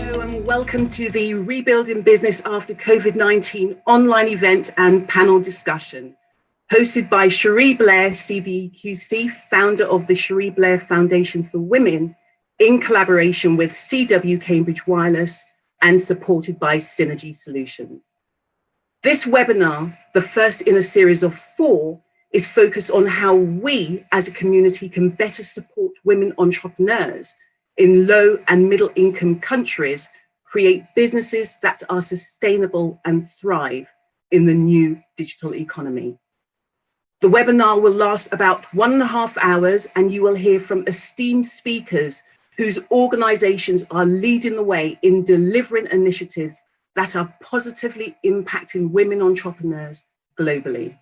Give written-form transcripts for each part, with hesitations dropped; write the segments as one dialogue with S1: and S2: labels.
S1: Hello and welcome to the Rebuilding Business After COVID-19 online event and panel discussion, hosted by Cherie Blair, CBEQC, founder of the Cherie Blair Foundation for Women, in collaboration with CW Cambridge Wireless and supported by Synergy Solutions. This webinar, the first in a series of 4, is focused on how we as a community can better support women entrepreneurs in low and middle income countries create businesses that are sustainable and thrive in the new digital economy. The webinar will last about 1.5 hours, and you will hear from esteemed speakers whose organizations are leading the way in delivering initiatives that are positively impacting women entrepreneurs globally.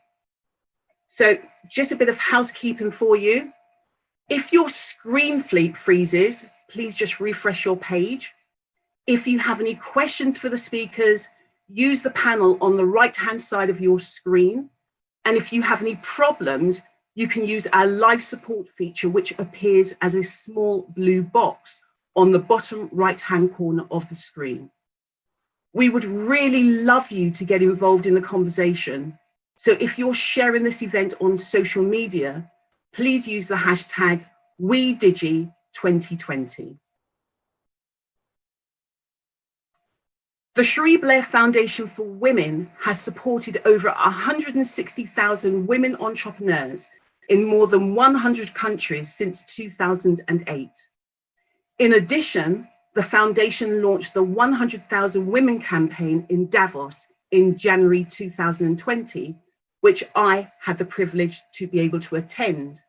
S1: So just a bit of housekeeping for you. If your screen freezes, please just refresh your page. If you have any questions for the speakers, use the panel on the right-hand side of your screen. And if you have any problems, you can use our live support feature, which appears as a small blue box on the bottom right-hand corner of the screen. We would really love you to get involved in the conversation. So if you're sharing this event on social media, please use the hashtag WeDigi2020. The Cherie Blair Foundation for Women has supported over 160,000 women entrepreneurs in more than 100 countries since 2008. In addition, the foundation launched the 100,000 Women campaign in Davos in January 2020, which I had the privilege to be able to attend,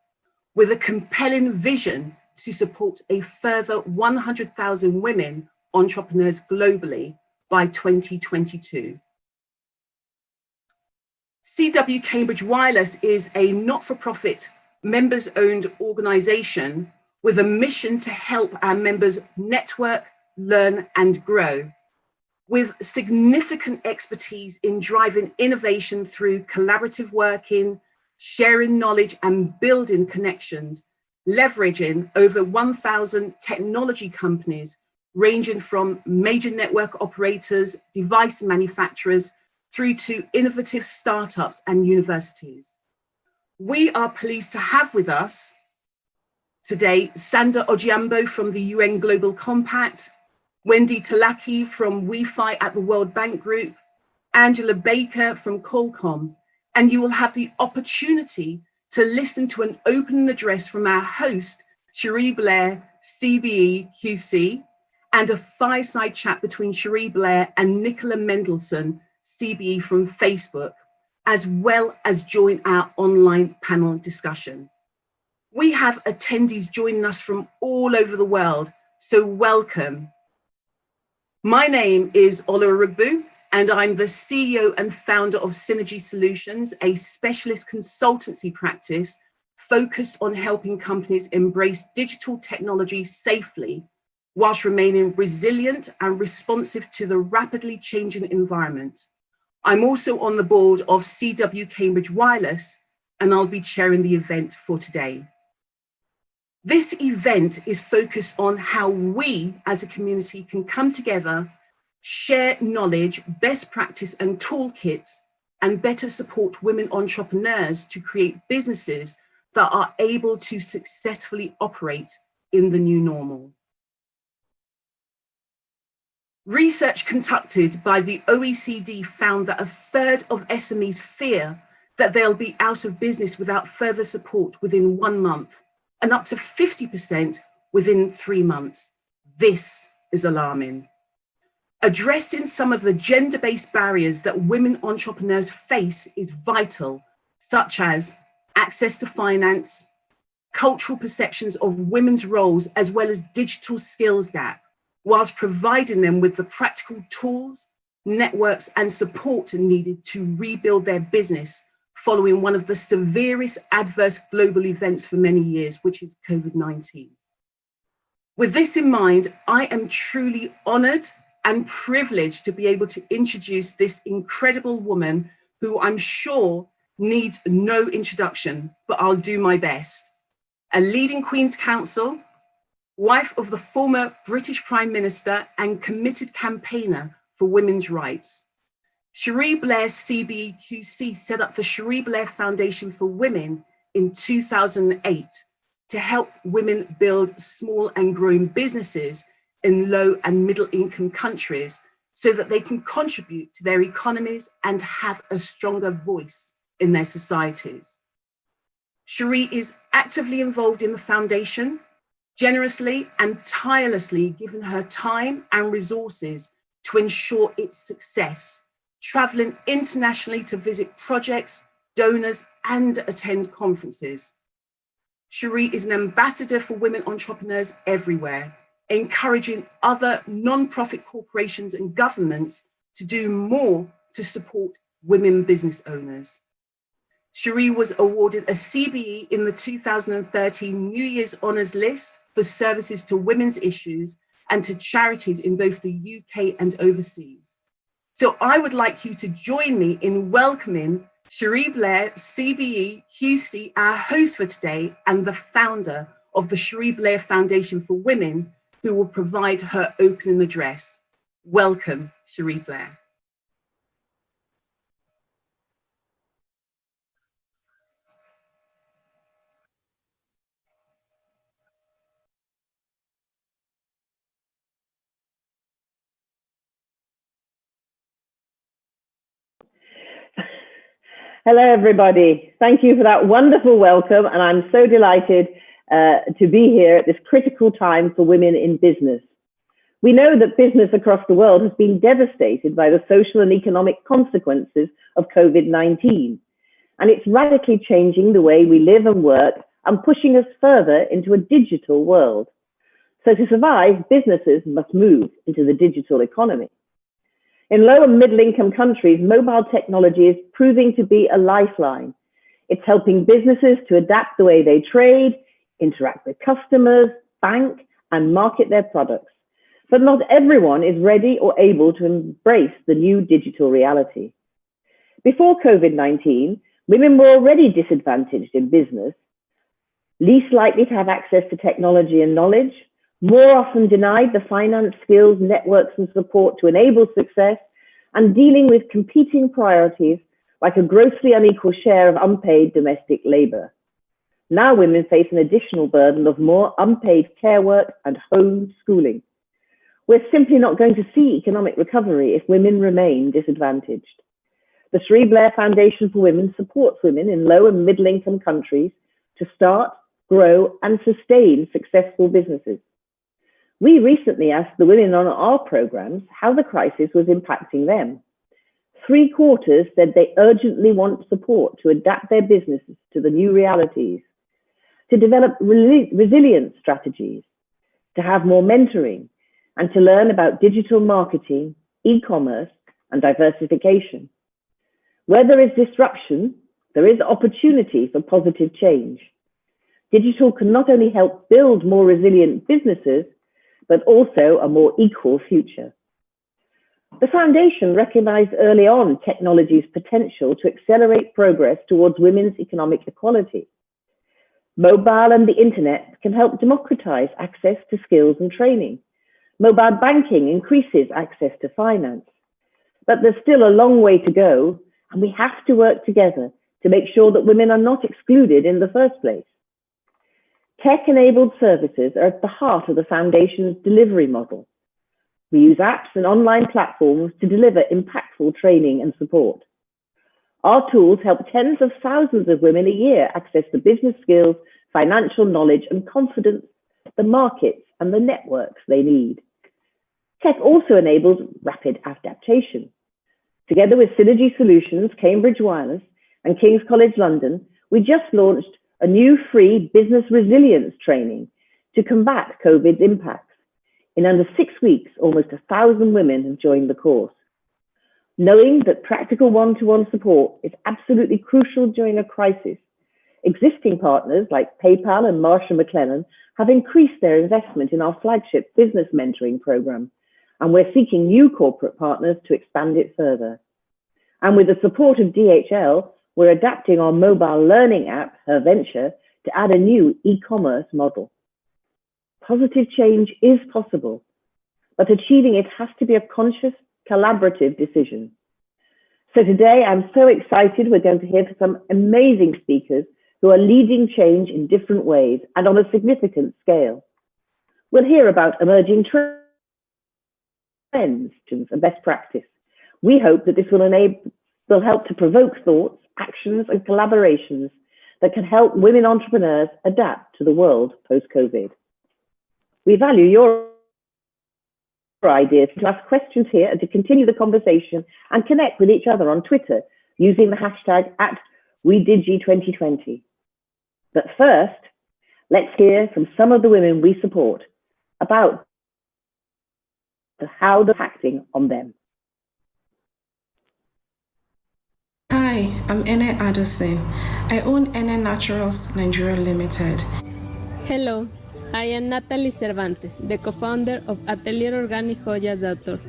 S1: with a compelling vision to support a further 100,000 women entrepreneurs globally by 2022. CW Cambridge Wireless is a not-for-profit, members-owned organisation with a mission to help our members network, learn and grow, with significant expertise in driving innovation through collaborative working, sharing knowledge and building connections, leveraging over 1,000 technology companies ranging from major network operators, device manufacturers, through to innovative startups and universities. We are pleased to have with us today Sandra Ojiambo from the UN Global Compact, Wendy Talaqis from Wi-Fi at the World Bank Group, Angela Baker from Qualcomm, and you will have the opportunity to listen to an opening address from our host, Cherie Blair, CBEQC, and a fireside chat between Cherie Blair and Nicola Mendelsohn, CBE from Facebook, as well as join our online panel discussion. We have attendees joining us from all over the world, so welcome. My name is Ola Rugbu, and I'm the CEO and founder of Synergy Solutions, a specialist consultancy practice focused on helping companies embrace digital technology safely, whilst remaining resilient and responsive to the rapidly changing environment. I'm also on the board of CW Cambridge Wireless, and I'll be chairing the event for today. This event is focused on how we as a community can come together, share knowledge, best practice and toolkits, and better support women entrepreneurs to create businesses that are able to successfully operate in the new normal. Research conducted by the OECD found that 1/3 of SMEs fear that they'll be out of business without further support within 1 month, and up to 50% within 3 months. This is alarming. Addressing some of the gender-based barriers that women entrepreneurs face is vital, such as access to finance, cultural perceptions of women's roles, as well as digital skills gap, whilst providing them with the practical tools, networks and support needed to rebuild their business following one of the severest adverse global events for many years, which is COVID-19. With this in mind, I am truly honored and privileged to be able to introduce this incredible woman who I'm sure needs no introduction, but I'll do my best. A leading Queen's Counsel, wife of the former British Prime Minister and committed campaigner for women's rights. Cherie Blair CBEQC set up the Cherie Blair Foundation for Women in 2008 to help women build small and growing businesses in low and middle income countries so that they can contribute to their economies and have a stronger voice in their societies. Cherie is actively involved in the foundation, generously and tirelessly giving her time and resources to ensure its success, traveling internationally to visit projects, donors, and attend conferences. Cherie is an ambassador for women entrepreneurs everywhere, encouraging other non-profit corporations and governments to do more to support women business owners. Cherie was awarded a CBE in the 2013 New Year's Honours List for services to women's issues and to charities in both the UK and overseas. So I would like you to join me in welcoming Cherie Blair, CBE QC, our host for today, and the founder of the Cherie Blair Foundation for Women, who will provide her opening address. Welcome, Cherie Blair.
S2: Hello, everybody. Thank you for that wonderful welcome. And I'm so delighted to be here at this critical time for women in business. We know that business across the world has been devastated by the social and economic consequences of COVID-19. And it's radically changing the way we live and work and pushing us further into a digital world. So to survive, businesses must move into the digital economy. In low and middle income countries, mobile technology is proving to be a lifeline. It's helping businesses to adapt the way they trade, interact with customers, bank, and market their products. But not everyone is ready or able to embrace the new digital reality. Before COVID-19, women were already disadvantaged in business, least likely to have access to technology and knowledge, more often denied the finance, skills, networks, and support to enable success, and dealing with competing priorities like a grossly unequal share of unpaid domestic labor. Now women face an additional burden of more unpaid care work and home schooling. We're simply not going to see economic recovery if women remain disadvantaged. The Cherie Blair Foundation for Women supports women in low and middle income countries to start, grow, and sustain successful businesses. We recently asked the women on our programs how the crisis was impacting them. 3/4 said they urgently want support to adapt their businesses to the new realities, to develop resilience strategies, to have more mentoring, and to learn about digital marketing, e-commerce, and diversification. Where there is disruption, there is opportunity for positive change. Digital can not only help build more resilient businesses, but also a more equal future. The foundation recognized early on technology's potential to accelerate progress towards women's economic equality. Mobile and the internet can help democratize access to skills and training. Mobile banking increases access to finance. But there's still a long way to go, and we have to work together to make sure that women are not excluded in the first place. Tech-enabled services are at the heart of the Foundation's delivery model. We use apps and online platforms to deliver impactful training and support. Our tools help tens of thousands of women a year access the business skills, financial knowledge, and confidence, the markets, and the networks they need. Tech also enables rapid adaptation. Together with Synergy Solutions, Cambridge Wireless, and King's College London, we just launched a new free business resilience training to combat COVID's impacts. In under 6 weeks, almost 1,000 women have joined the course. Knowing that practical one-to-one support is absolutely crucial during a crisis, existing partners like PayPal and Marsh & McLennan have increased their investment in our flagship business mentoring program, and we're seeking new corporate partners to expand it further. And with the support of DHL, we're adapting our mobile learning app, Her Venture, to add a new e-commerce model. Positive change is possible, but achieving it has to be a conscious, collaborative decision. So today, I'm so excited. We're going to hear from some amazing speakers who are leading change in different ways and on a significant scale. We'll hear about emerging trends and best practice. We hope that this will help to provoke thoughts, actions, and collaborations that can help women entrepreneurs adapt to the world post-COVID. We value your ideas to ask questions here and to continue the conversation and connect with each other on Twitter using the hashtag @WeDidG2020. But first, let's hear from some of the women we support about how they're acting on them.
S3: Hi, I'm Ene Addison. I own Ene Naturals Nigeria Limited.
S4: Hello, I am Natalie Cervantes, the co-founder of Atelier Organic Joyas Daughter.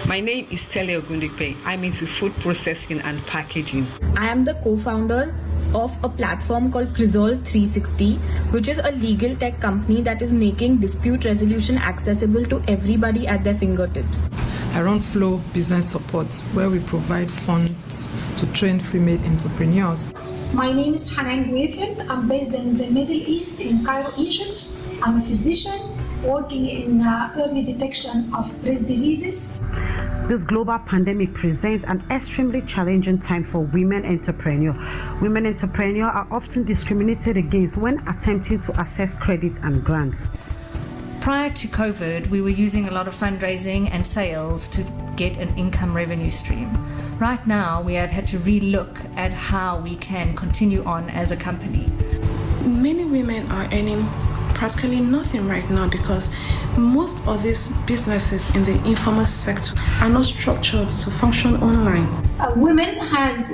S5: My name is Tele Ogundipe. I'm into food processing and packaging.
S6: I am the co-founder of a platform called Resolve 360, which is a legal tech company that is making dispute resolution accessible to everybody at their fingertips.
S7: I run Flow Business Support, where we provide funds to train female entrepreneurs.
S8: My name is Hanan Guefel. I'm based in the Middle East, in Cairo, Egypt. I'm a physician working in early detection of breast diseases.
S9: This global pandemic presents an extremely challenging time for women entrepreneurs. Women entrepreneurs are often discriminated against when attempting to access credit and grants.
S10: Prior to COVID, we were using a lot of fundraising and sales to get an income revenue stream. Right now, we have had to relook at how we can continue on as a company.
S3: Many women are earning practically nothing right now because most of these businesses in the informal sector are not structured to function online.
S8: Women has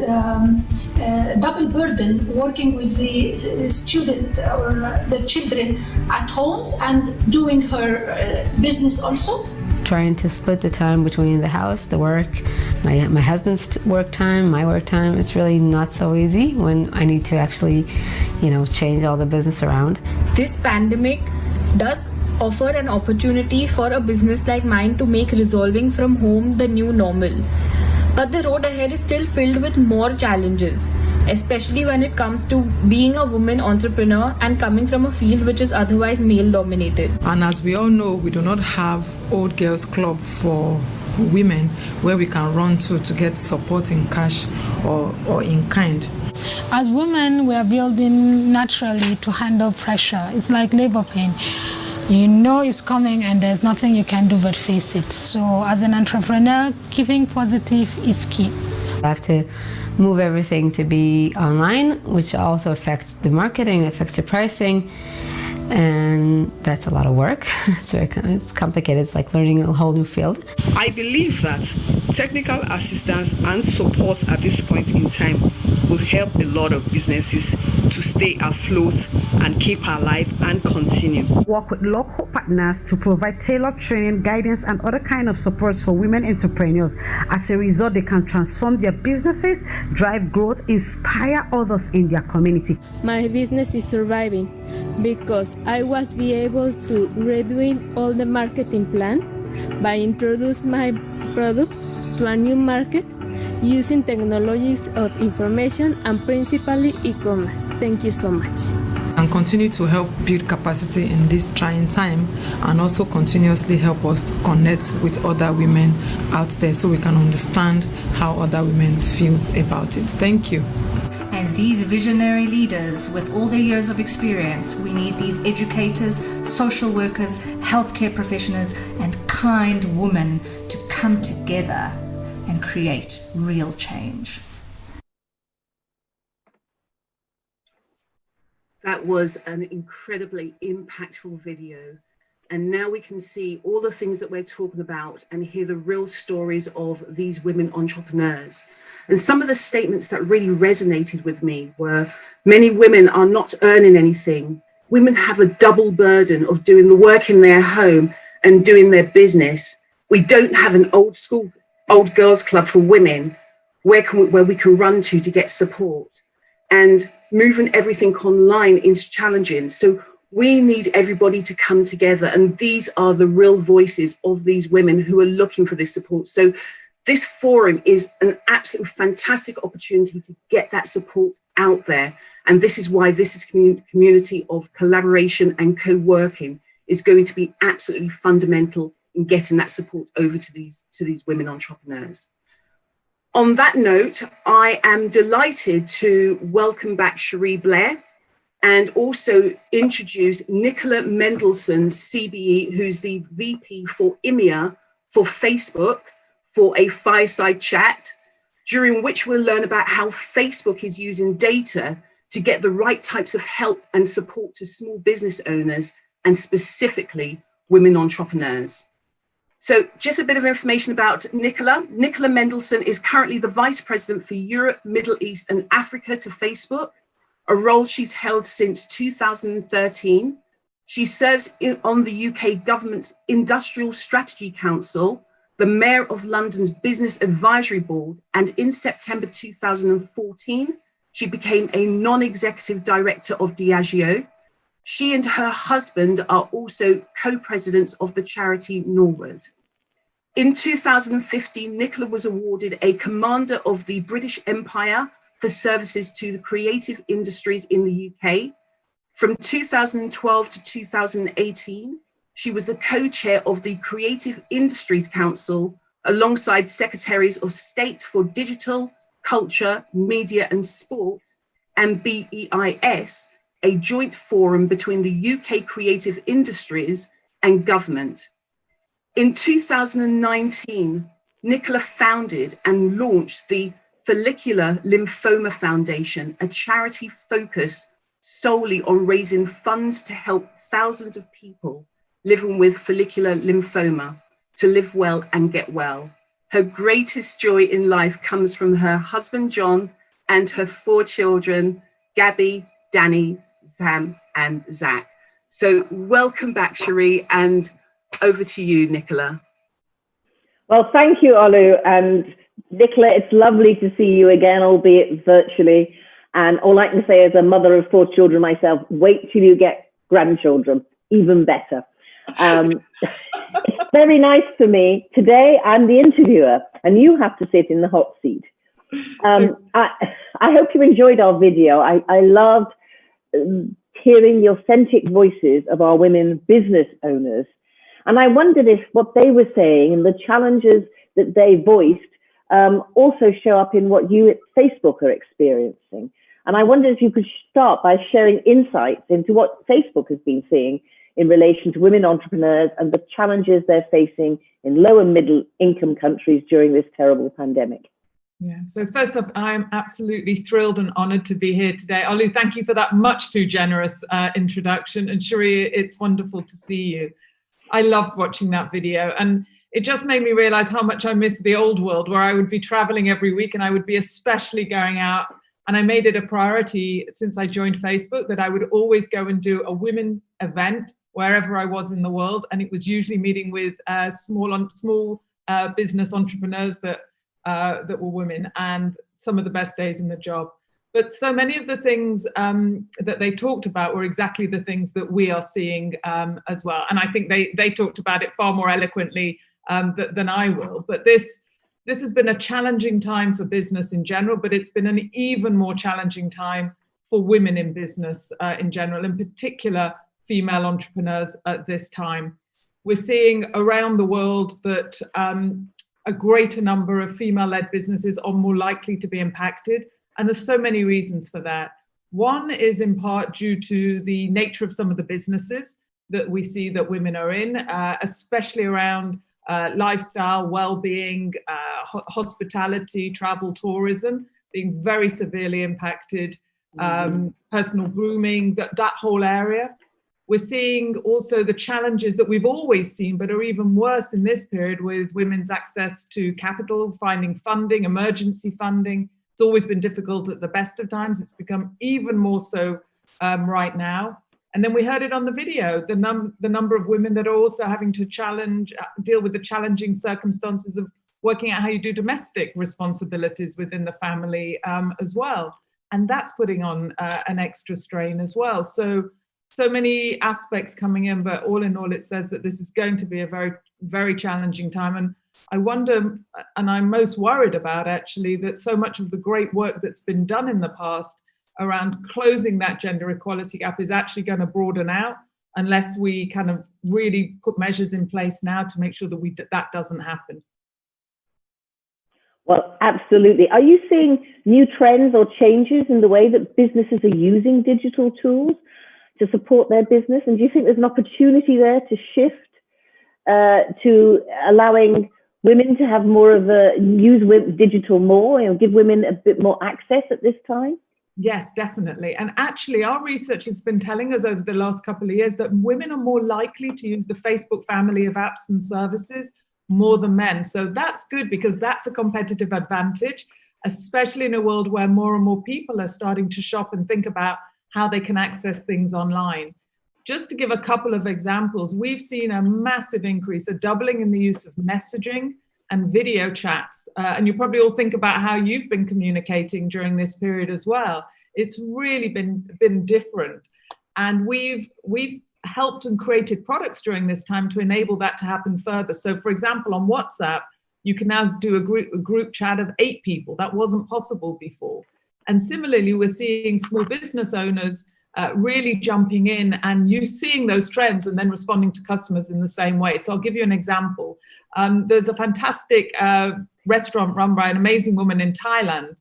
S8: double burden working with the student or the children at homes and doing her business also.
S4: Trying to split the time between the house, the work, my husband's work time, my work time. It's really not so easy when I need to actually, change all the business around.
S6: This pandemic does offer an opportunity for a business like mine to make resolving from home the new normal. But the road ahead is still filled with more challenges, especially when it comes to being a woman entrepreneur and coming from a field which is otherwise male dominated.
S7: And as we all know, we do not have old girls club for women where we can run to get support in cash or in kind.
S11: As women, we are building naturally to handle pressure. It's like labor pain. You know it's coming and there's nothing you can do but face it. So as an entrepreneur, keeping positive is key.
S4: I have to move everything to be online, which also affects the marketing, affects the pricing, and that's a lot of work. It's complicated. It's like learning a whole new field.
S5: I believe that technical assistance and support at this point in time will help a lot of businesses to stay afloat and keep alive and continue.
S9: Work with local partners to provide tailored training, guidance, and other kind of support for women entrepreneurs. As a result, they can transform their businesses, drive growth, inspire others in their community.
S4: My business is surviving because I was be able to redoing all the marketing plan by introduce my product to a new market using technologies of information and principally e-commerce. Thank you so much.
S7: And continue to help build capacity in this trying time, and also continuously help us to connect with other women out there so we can understand how other women feel about it. Thank you.
S10: And these visionary leaders with all their years of experience, we need these educators, social workers, healthcare professionals, and kind women to come together and create real change.
S1: That was an incredibly impactful video. And now we can see all the things that we're talking about and hear the real stories of these women entrepreneurs. And some of the statements that really resonated with me were, many women are not earning anything. Women have a double burden of doing the work in their home and doing their business. We don't have an old girls club for women where we can run to get support. And moving everything online is challenging. So We need everybody to come together, and these are the real voices of these women who are looking for this support. So this forum is an absolutely fantastic opportunity to get that support out there. And this is why this is community of collaboration and co-working is going to be absolutely fundamental in getting that support over to these women entrepreneurs. On that note, I am delighted to welcome back Cherie Blair and also introduce Nicola Mendelsohn, CBE, who's the VP for EMEA for Facebook, for a fireside chat, during which we'll learn about how Facebook is using data to get the right types of help and support to small business owners and specifically women entrepreneurs. So just a bit of information about Nicola. Nicola Mendelsohn is currently the Vice President for Europe, Middle East and Africa to Facebook, a role she's held since 2013. She serves on the UK government's Industrial Strategy Council, the Mayor of London's Business Advisory Board, and in September 2014, she became a non-executive director of Diageo. She and her husband are also co-presidents of the charity Norwood. In 2015, Nicola was awarded a Commander of the British Empire for services to the creative industries in the UK. From 2012 to 2018, she was the co-chair of the Creative Industries Council alongside Secretaries of State for Digital, Culture, Media and Sport, and BEIS, a joint forum between the UK creative industries and government. In 2019, Nicola founded and launched the Follicular Lymphoma Foundation, a charity focused solely on raising funds to help thousands of people living with follicular lymphoma to live well and get well. Her greatest joy in life comes from her husband, John, and her 4 children, Gabby, Danny, Sam, and Zach. So welcome back, Cherie, and over to you, Nicola.
S2: Well, thank you, Olu. And Nicola, it's lovely to see you again, albeit virtually. And all I can say as a mother of 4 children myself, wait till you get grandchildren, even better. It's very nice for me. Today, I'm the interviewer, and you have to sit in the hot seat. I hope you enjoyed our video. I loved hearing the authentic voices of our women business owners. And I wondered if what they were saying and the challenges that they voiced also show up in what you at Facebook are experiencing. And I wondered if you could start by sharing insights into what Facebook has been seeing in relation to women entrepreneurs and the challenges they're facing in low and middle income countries during this terrible pandemic.
S12: Yeah, so first off, I'm absolutely thrilled and honored to be here today. Olu, thank you for that much too generous introduction. And Cherie, it's wonderful to see you. I loved watching that video, and it just made me realize how much I miss the old world where I would be traveling every week, and I would be especially going out. And I made it a priority since I joined Facebook that I would always go and do a women event wherever I was in the world. And it was usually meeting with small business entrepreneurs that were women, and some of the best days in the job. But so many of the things that they talked about were exactly the things that we are seeing as well. And I think they talked about it far more eloquently than I will. But this has been a challenging time for business in general, but it's been an even more challenging time for women in business in general, in particular female entrepreneurs at this time. We're seeing around the world that a greater number of female-led businesses are more likely to be impacted. And there's so many reasons for that. One is in part due to the nature of some of the businesses that we see that women are in, especially around lifestyle, well-being, hospitality, travel, tourism, being very severely impacted, personal grooming, that whole area. We're seeing also the challenges that we've always seen, but are even worse in this period with women's access to capital, finding funding, emergency funding. It's always been difficult at the best of times. It's become even more so right now. And then we heard it on the video, the number of women that are also having to deal with the challenging circumstances of working out how you do domestic responsibilities within the family as well. And that's putting on an extra strain as well. So so many aspects coming in, but all in all, it says that this is going to be a very, very challenging time. And I wonder, and I'm most worried about actually, that so much of the great work that's been done in the past around closing that gender equality gap is actually going to broaden out unless we kind of really put measures in place now to make sure that that doesn't happen.
S2: Well, absolutely. Are you seeing new trends or changes in the way that businesses are using digital tools to support their business? And do you think there's an opportunity there to shift to allowing women to have more of a use with digital more, give women a bit more access at this time?
S12: Yes, definitely. And actually, our research has been telling us over the last couple of years that women are more likely to use the Facebook family of apps and services more than men. So that's good, because that's a competitive advantage, especially in a world where more and more people are starting to shop and think about how they can access things online. Just to give a couple of examples, we've seen a massive increase, a doubling in the use of messaging and video chats. And you probably all think about how you've been communicating during this period as well. It's really been different. And we've helped and created products during this time to enable that to happen further. So for example, on WhatsApp, you can now do a group chat of 8 people. That wasn't possible before. And similarly, we're seeing small business owners really jumping in and seeing those trends and then responding to customers in the same way. So I'll give you an example. There's a fantastic restaurant run by an amazing woman in Thailand.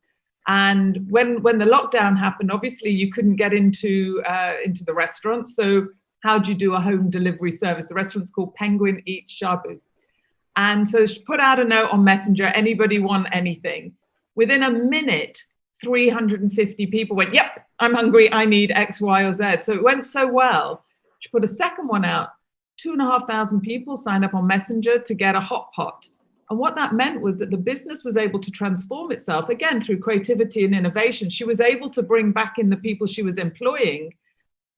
S12: And when the lockdown happened, obviously you couldn't get into the restaurant. So how do you do a home delivery service? The restaurant's called Penguin Eat Shabu. And so she put out a note on Messenger, anybody want anything? Within a minute, 350 people went, yep, I'm hungry, I need X, Y, or Z. So it went so well. She put a second one out, 2,500 people signed up on Messenger to get a hot pot. And what that meant was that the business was able to transform itself, again, through creativity and innovation. She was able to bring back in the people she was employing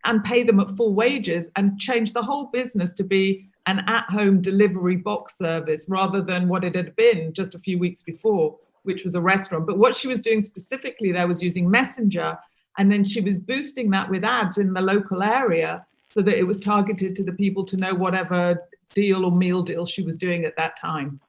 S12: and pay them at full wages and change the whole business to be an at-home delivery box service rather than what it had been just a few weeks before, which was a restaurant. But what she was doing specifically there was using Messenger, and then she was boosting that with ads in the local area so that it was targeted to the people to know whatever deal or meal deal she was doing at that time.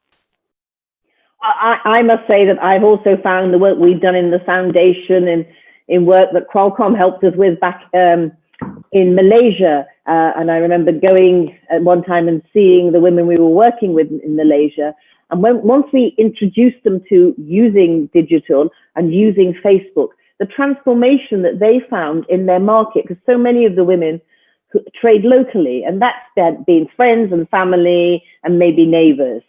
S2: I must say that I've also found the work we've done in the foundation and in work that Qualcomm helped us with back in Malaysia. And I remember going at one time and seeing the women we were working with in Malaysia. And once we introduced them to using digital and using Facebook, the transformation that they found in their market, because so many of the women who trade locally, and that's being friends and family and maybe neighbors.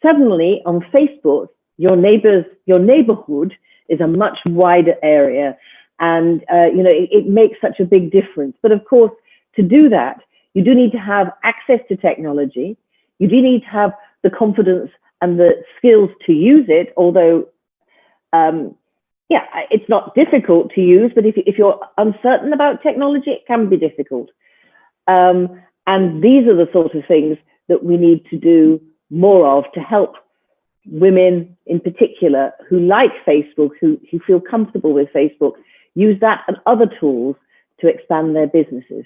S2: Suddenly on Facebook, your neighborhood is a much wider area. And, it makes such a big difference. But of course, to do that, you do need to have access to technology. You do need to have the confidence and the skills to use it, although, it's not difficult to use, but if you're uncertain about technology, it can be difficult. And these are the sort of things that we need to do more of to help women in particular who like Facebook, who feel comfortable with Facebook, use that and other tools to expand their businesses.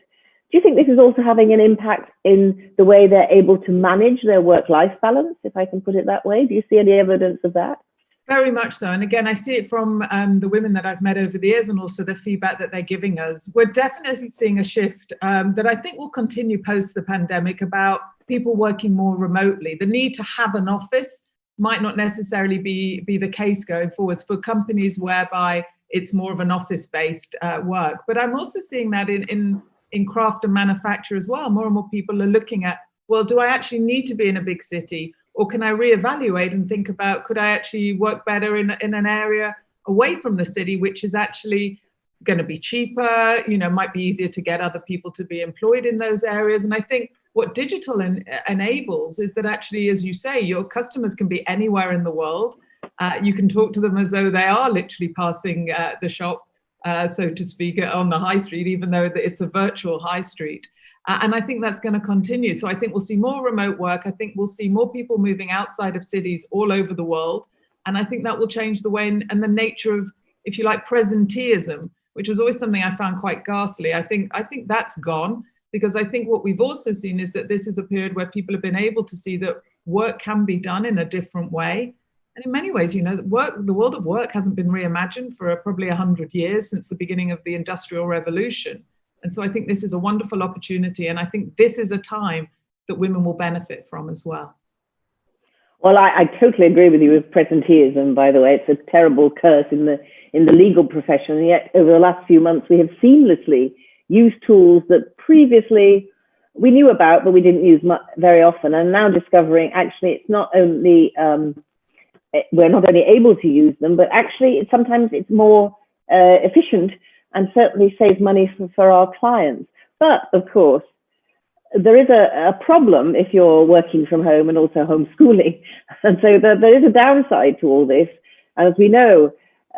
S2: Do you think this is also having an impact in the way they're able to manage their work-life balance, if I can put it that way? Do you see any evidence of that?
S12: Very much so. And again, I see it from the women that I've met over the years and also the feedback that they're giving us. We're definitely seeing a shift that I think will continue post the pandemic about people working more remotely. The need to have an office might not necessarily be the case going forwards for companies whereby it's more of an office-based work. But I'm also seeing that in craft and manufacture as well. More and more people are looking at, well, do I actually need to be in a big city? Or can I reevaluate and think about, could I actually work better in an area away from the city, which is actually going to be cheaper, might be easier to get other people to be employed in those areas. And I think what digital enables is that actually, as you say, your customers can be anywhere in the world. You can talk to them as though they are literally passing the shop, so to speak, on the high street, even though it's a virtual high street. And I think that's going to continue. So I think we'll see more remote work. I think we'll see more people moving outside of cities all over the world. And I think that will change the way and the nature of, if you like, presenteeism. which was always something I found quite ghastly. I think that's gone, because I think what we've also seen is that this is a period where people have been able to see that work can be done in a different way. And in many ways, you know, the world of work hasn't been reimagined for probably 100 years since the beginning of the Industrial Revolution. And so I think this is a wonderful opportunity. And I think this is a time that women will benefit from as well.
S2: Well, I totally agree with you with presenteeism, by the way. It's a terrible curse in the legal profession. And yet over the last few months, we have seamlessly used tools that previously we knew about, but we didn't use very often. And now discovering actually it's not only, we're not only able to use them, but actually sometimes it's more efficient and certainly saves money for our clients. But of course, there is a problem if you're working from home and also homeschooling. And so there is a downside to all this. And as we know,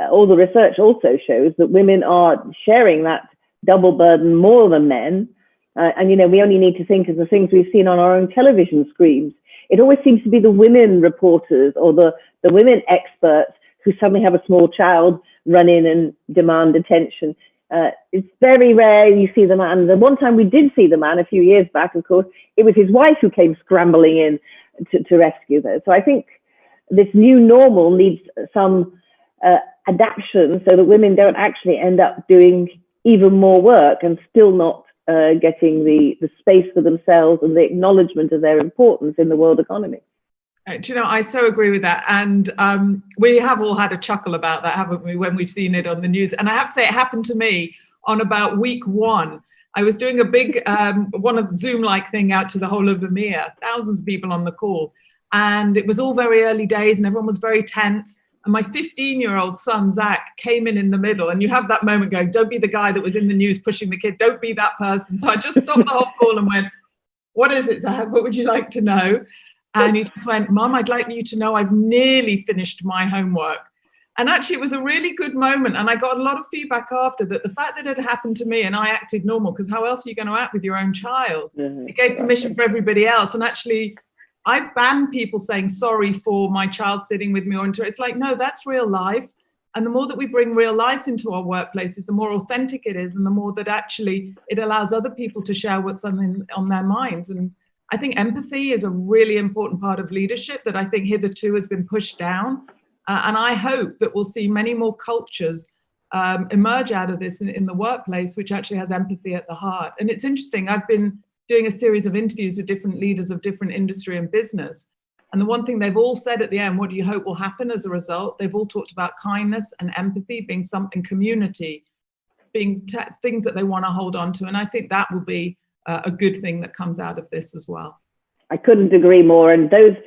S2: all the research also shows that women are sharing that double burden more than men. And, you know, we only need to think of the things we've seen on our own television screens. It always seems to be the women reporters or the women experts who suddenly have a small child run in and demand attention. It's very rare you see the man. The one time we did see the man a few years back, of course, it was his wife who came scrambling in to rescue those. So I think this new normal needs some adaptation so that women don't actually end up doing even more work and still not getting the space for themselves and the acknowledgement of their importance in the world economy.
S12: Do you know, I so agree with that. And we have all had a chuckle about that, haven't we, when we've seen it on the news. And I have to say, it happened to me on about week 1. I was doing a big, one of the Zoom-like thing out to the whole of EMEA, thousands of people on the call. And it was all very early days and everyone was very tense. And my 15-year-old son, Zach, came in the middle. And you have that moment going, don't be the guy that was in the news pushing the kid. Don't be that person. So I just stopped the whole call and went, what is it, Zach? What would you like to know? And he just went, Mom, I'd like you to know I've nearly finished my homework. And actually, it was a really good moment. And I got a lot of feedback after that. The fact that it had happened to me and I acted normal, because how else are you going to act with your own child? Mm-hmm. It gave permission for everybody else. And actually, I've banned people saying sorry for my child sitting with me. It's like, no, that's real life. And the more that we bring real life into our workplaces, the more authentic it is. And the more that actually it allows other people to share what's on their minds. And I think empathy is a really important part of leadership that I think hitherto has been pushed down. And I hope that we'll see many more cultures emerge out of this in the workplace, which actually has empathy at the heart. And it's interesting, I've been doing a series of interviews with different leaders of different industry and business. And the one thing they've all said at the end, what do you hope will happen as a result? They've all talked about kindness and empathy being something, community, being things that they want to hold on to. And I think that will be a good thing that comes out of this as well.
S2: I couldn't agree more. And those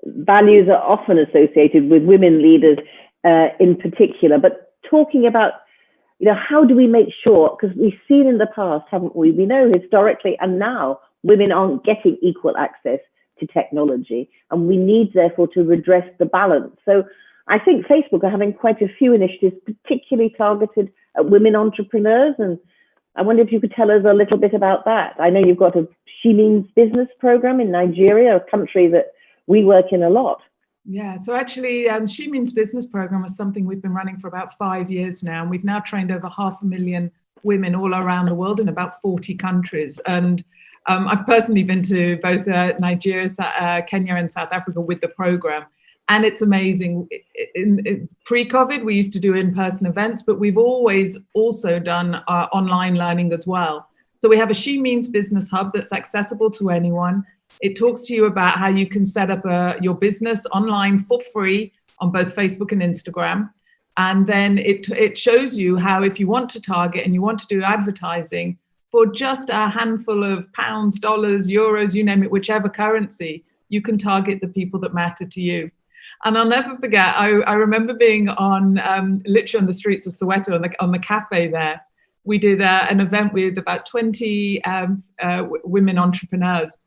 S2: values are often associated with women leaders in particular. But talking about, you know, how do we make sure, because we've seen in the past, haven't we? We know historically and now women aren't getting equal access to technology. And we need, therefore, to redress the balance. So I think Facebook are having quite a few initiatives, particularly targeted at women entrepreneurs. And I wonder if you could tell us a little bit about that. I know you've got a She Means Business program in Nigeria, a country that we work in a lot.
S12: Yeah, so actually She Means Business program was something we've been running for about 5 years now. And we've now trained over 500,000 women all around the world in about 40 countries. And I've personally been to both Nigeria, Kenya and South Africa with the program. And it's amazing. In pre-COVID, we used to do in-person events, but we've always also done online learning as well. So we have a She Means Business Hub that's accessible to anyone. It talks to you about how you can set up your business online for free on both Facebook and Instagram. And then it shows you how, if you want to target and you want to do advertising for just a handful of pounds, dollars, euros, you name it, whichever currency, you can target the people that matter to you. And I'll never forget, I remember being on literally on the streets of Soweto on the cafe there. We did an event with about 20 women entrepreneurs.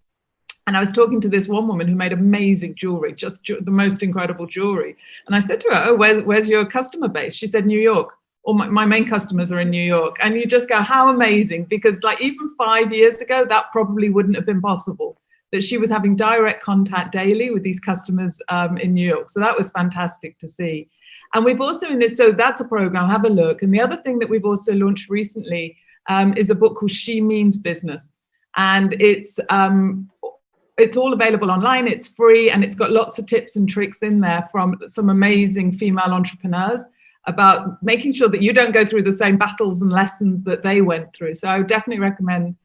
S12: And I was talking to this one woman who made amazing jewelry, just the most incredible jewelry. And I said to her, oh, where's your customer base? She said, New York. Or my main customers are in New York. And you just go, how amazing. Because like even 5 years ago, that probably wouldn't have been possible. that she was having direct contact daily with these customers in New York. So that was fantastic to see. And we've also in this, so that's a program, have a look. And the other thing that we've also launched recently is a book called She Means Business. And it's all available online, it's free, and it's got lots of tips and tricks in there from some amazing female entrepreneurs about making sure that you don't go through the same battles and lessons that they went through. So I would definitely recommend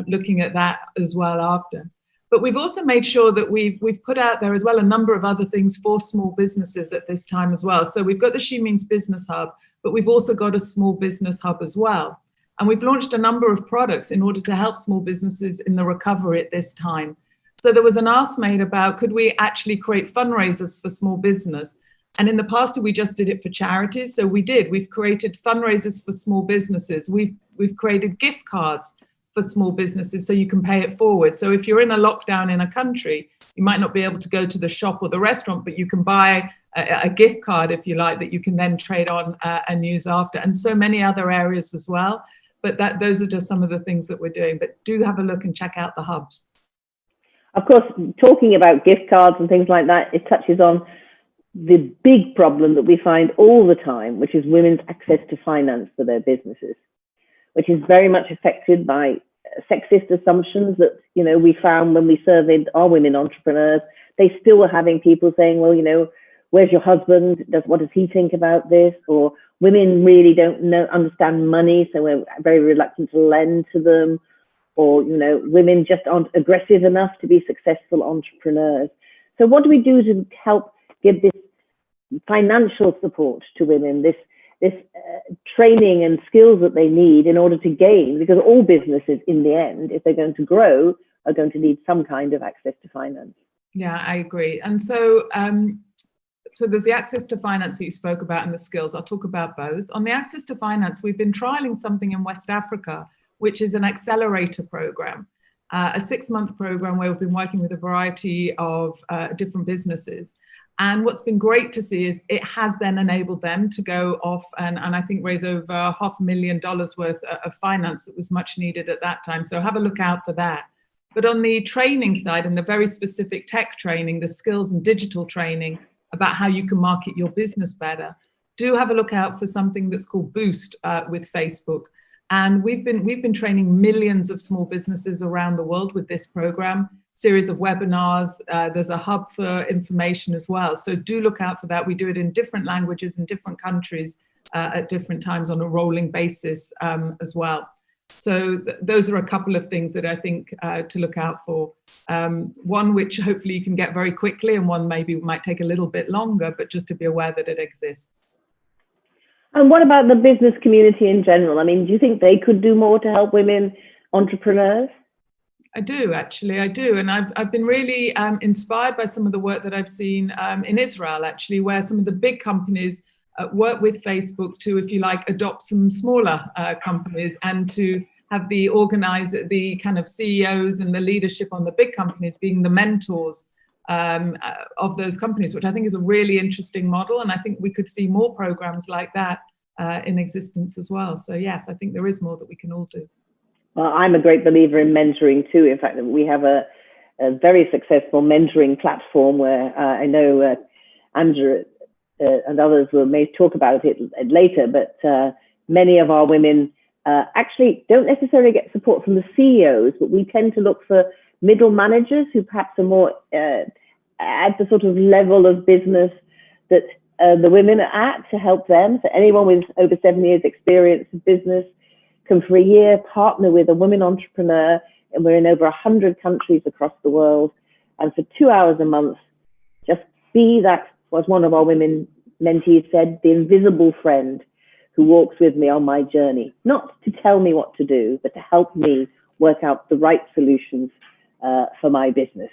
S12: looking at that as well after. But we've also made sure that we've put out there as well a number of other things for small businesses at this time as well. So we've got the She Means Business Hub, but we've also got a small business hub as well. And we've launched a number of products in order to help small businesses in the recovery at this time. So there was an ask made about, could we actually create fundraisers for small business? And in the past, we just did it for charities. So we did. We've created fundraisers for small businesses. We've created gift cards for small businesses so you can pay it forward. So if you're in a lockdown in a country, you might not be able to go to the shop or the restaurant, but you can buy a gift card, if you like, that you can then trade on and use after. And so many other areas as well. But those are just some of the things that we're doing. But do have a look and check out the hubs.
S2: Of course, talking about gift cards and things like that, it touches on the big problem that we find all the time, which is women's access to finance for their businesses, which is very much affected by sexist assumptions that, you know, we found when we surveyed our women entrepreneurs. They still were having people saying, well, you know, where's your husband? What does he think about this? Or women really don't understand money, so we're very reluctant to lend to them. Or, you know, women just aren't aggressive enough to be successful entrepreneurs. So what do we do to help give this financial support to women, this training and skills that they need in order to gain? Because all businesses in the end, if they're going to grow, are going to need some kind of access to finance.
S12: Yeah, I agree. And so there's the access to finance that you spoke about and the skills. I'll talk about both. On the access to finance, we've been trialing something in West Africa, which is an accelerator program, a 6-month program where we've been working with a variety of different businesses. And what's been great to see is it has then enabled them to go off and I think raise over $500,000 worth of finance that was much needed at that time. So have a look out for that. But on the training side and the very specific tech training, the skills and digital training about how you can market your business better, do have a look out for something that's called Boost with Facebook. And we've been training millions of small businesses around the world with this program, series of webinars. There's a hub for information as well. So do look out for that. We do it in different languages in different countries at different times on a rolling basis as well. So those are a couple of things that I think to look out for. One which hopefully you can get very quickly, and one maybe might take a little bit longer, but just to be aware that it exists.
S2: And what about the business community in general? I mean, do you think they could do more to help women entrepreneurs?
S12: I do, actually, I do. And I've been really inspired by some of the work that I've seen in Israel, actually, where some of the big companies work with Facebook to, if you like, adopt some smaller companies and to have the kind of CEOs and the leadership on the big companies being the mentors of those companies, which I think is a really interesting model. And I think we could see more programs like that in existence as well. So yes, I think there is more that we can all do.
S2: Well, I'm a great believer in mentoring too. In fact, we have a very successful mentoring platform where I know Andrew and others may talk about it later, but many of our women actually don't necessarily get support from the CEOs, but we tend to look for middle managers who perhaps are more at the sort of level of business that the women are at, to help them. So anyone with over 7 years experience of business can for a year partner with a women entrepreneur, and we're in over 100 countries across the world. And for 2 hours a month, just be that, what one of our women mentees said, the invisible friend who walks with me on my journey, not to tell me what to do, but to help me work out the right solutions for my business.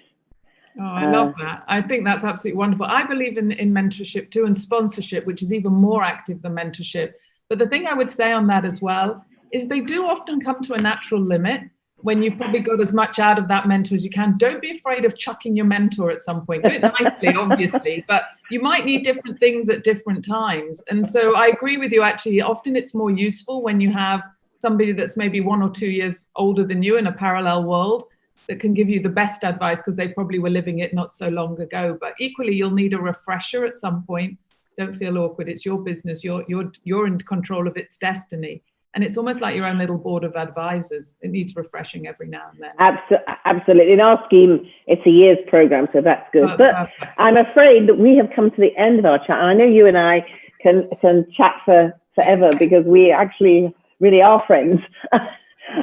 S12: Oh, I love that. I think that's absolutely wonderful. I believe in mentorship too, and sponsorship, which is even more active than mentorship. But the thing I would say on that as well is they do often come to a natural limit when you've probably got as much out of that mentor as you can. Don't be afraid of chucking your mentor at some point. Do it nicely, obviously, but you might need different things at different times. And so I agree with you, actually. Often it's more useful when you have somebody that's maybe 1 or 2 years older than you in a parallel world, that can give you the best advice because they probably were living it not so long ago. But equally, you'll need a refresher at some point. Don't feel awkward. It's your business. You're in control of its destiny. And it's almost like your own little board of advisors. It needs refreshing every now and then.
S2: Absolutely. In our scheme, it's a year's program, so that's good. But perfect. I'm afraid that we have come to the end of our chat. And I know you and I can chat for forever because we actually really are friends.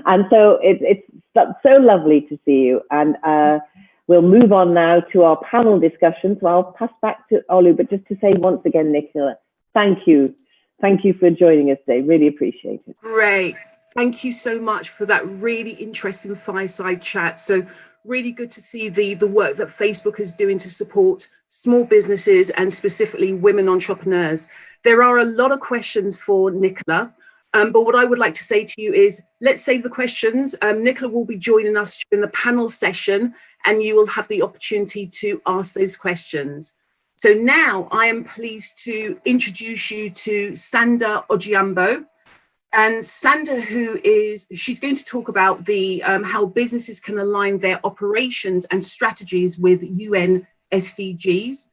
S2: And so it's so lovely to see you. And we'll move on now to our panel discussion. So I'll pass back to Olu, but just to say once again, Nicola, thank you. Thank you for joining us today. Really appreciate it.
S1: Great. Thank you so much for that really interesting fireside chat. So really good to see the work that Facebook is doing to support small businesses and specifically women entrepreneurs. There are a lot of questions for Nicola, but what I would like to say to you is let's save the questions. Nicola will be joining us in the panel session and you will have the opportunity to ask those questions. So now I am pleased to introduce you to Sanda Ojiambo. And Sanda, she's going to talk about the how businesses can align their operations and strategies with UN SDGs.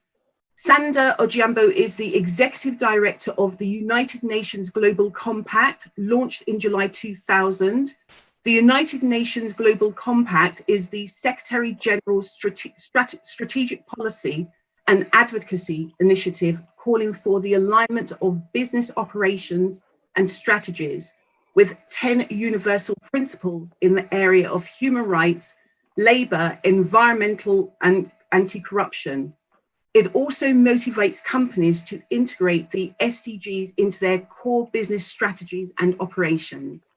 S1: Sanda Ojiambo is the Executive Director of the United Nations Global Compact, launched in July 2000. The United Nations Global Compact is the Secretary General's strategic policy and advocacy initiative calling for the alignment of business operations and strategies with 10 universal principles in the area of human rights, labor, environmental, and anti-corruption. It also motivates companies to integrate the SDGs into their core business strategies and operations.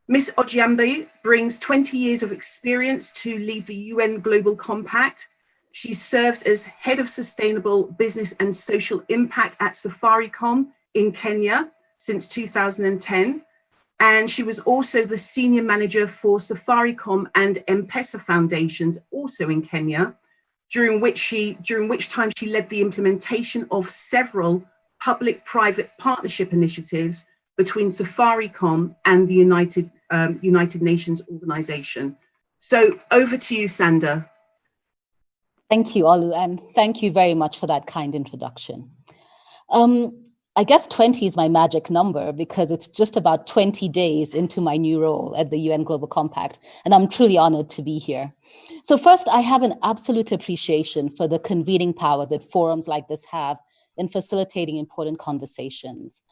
S1: Ms. Ojiambo brings 20 years of experience to lead the UN Global Compact. She served as Head of Sustainable Business and Social Impact at Safaricom in Kenya since 2010. And she was also the Senior Manager for Safaricom and M-Pesa Foundations, also in Kenya, during which time she led the implementation of several public-private partnership initiatives between Safaricom and the United Nations organization. So over to you, Sanda.
S13: Thank you, Olu, and thank you very much for that kind introduction. I guess 20 is my magic number because it's just about 20 days into my new role at the UN Global Compact, and I'm truly honored to be here. So first, I have an absolute appreciation for the convening power that forums like this have in facilitating important conversations.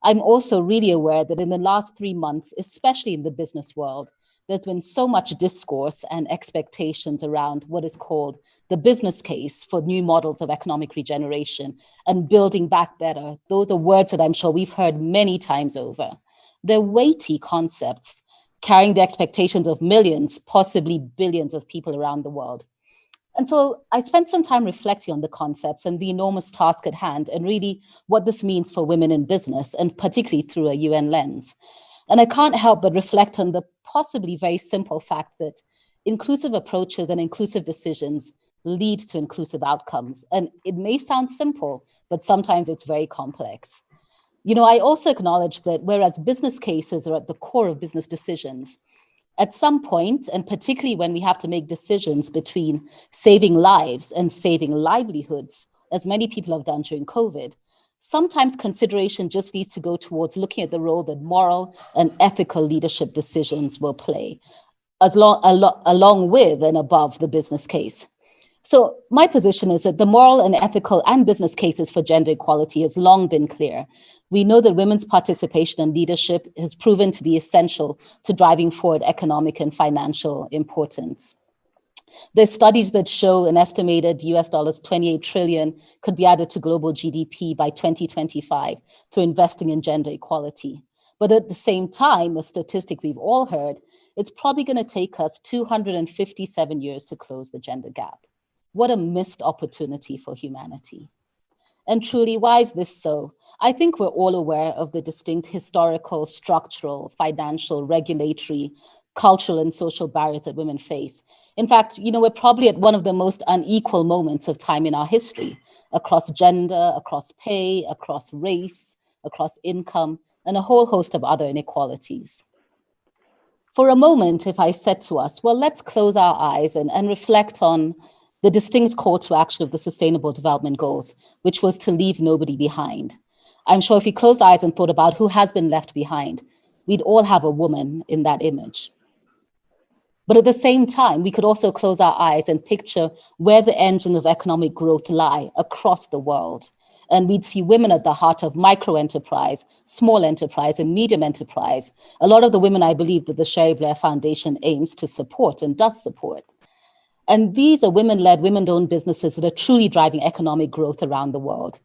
S13: I'm also really aware that in the last 3 months, especially in the business world, there's been so much discourse and expectations around what is called the business case for new models of economic regeneration and building back better. Those are words that I'm sure we've heard many times over. They're weighty concepts carrying the expectations of millions, possibly billions of people around the world. And so I spent some time reflecting on the concepts and the enormous task at hand and really what this means for women in business, and particularly through a UN lens. And I can't help but reflect on the possibly very simple fact that inclusive approaches and inclusive decisions lead to inclusive outcomes. And it may sound simple, but sometimes it's very complex. You know, I also acknowledge that whereas business cases are at the core of business decisions, at some point, and particularly when we have to make decisions between saving lives and saving livelihoods, as many people have done during COVID, sometimes consideration just needs to go towards looking at the role that moral and ethical leadership decisions will play, along with and above the business case. So my position is that the moral and ethical and business cases for gender equality has long been clear. We know that women's participation in leadership has proven to be essential to driving forward economic and financial importance. There's studies that show an estimated US dollars 28 trillion could be added to global GDP by 2025 through investing in gender equality. But at the same time, a statistic we've all heard, it's probably going to take us 257 years to close the gender gap. What a missed opportunity for humanity. And truly, why is this so? I think we're all aware of the distinct historical, structural, financial, regulatory, cultural, and social barriers that women face. In fact, you know, we're probably at one of the most unequal moments of time in our history, across gender, across pay, across race, across income, and a whole host of other inequalities. For a moment, if I said to us, well, let's close our eyes and reflect on the distinct call to action of the Sustainable Development Goals, which was to leave nobody behind. I'm sure if we closed our eyes and thought about who has been left behind, we'd all have a woman in that image. But at the same time, we could also close our eyes and picture where the engines of economic growth lie across the world. And we'd see women at the heart of micro enterprise, small enterprise, and medium enterprise. A lot of the women, I believe, that the Cherie Blair Foundation aims to support and does support. And these are women-led, women-owned businesses that are truly driving economic growth around the world.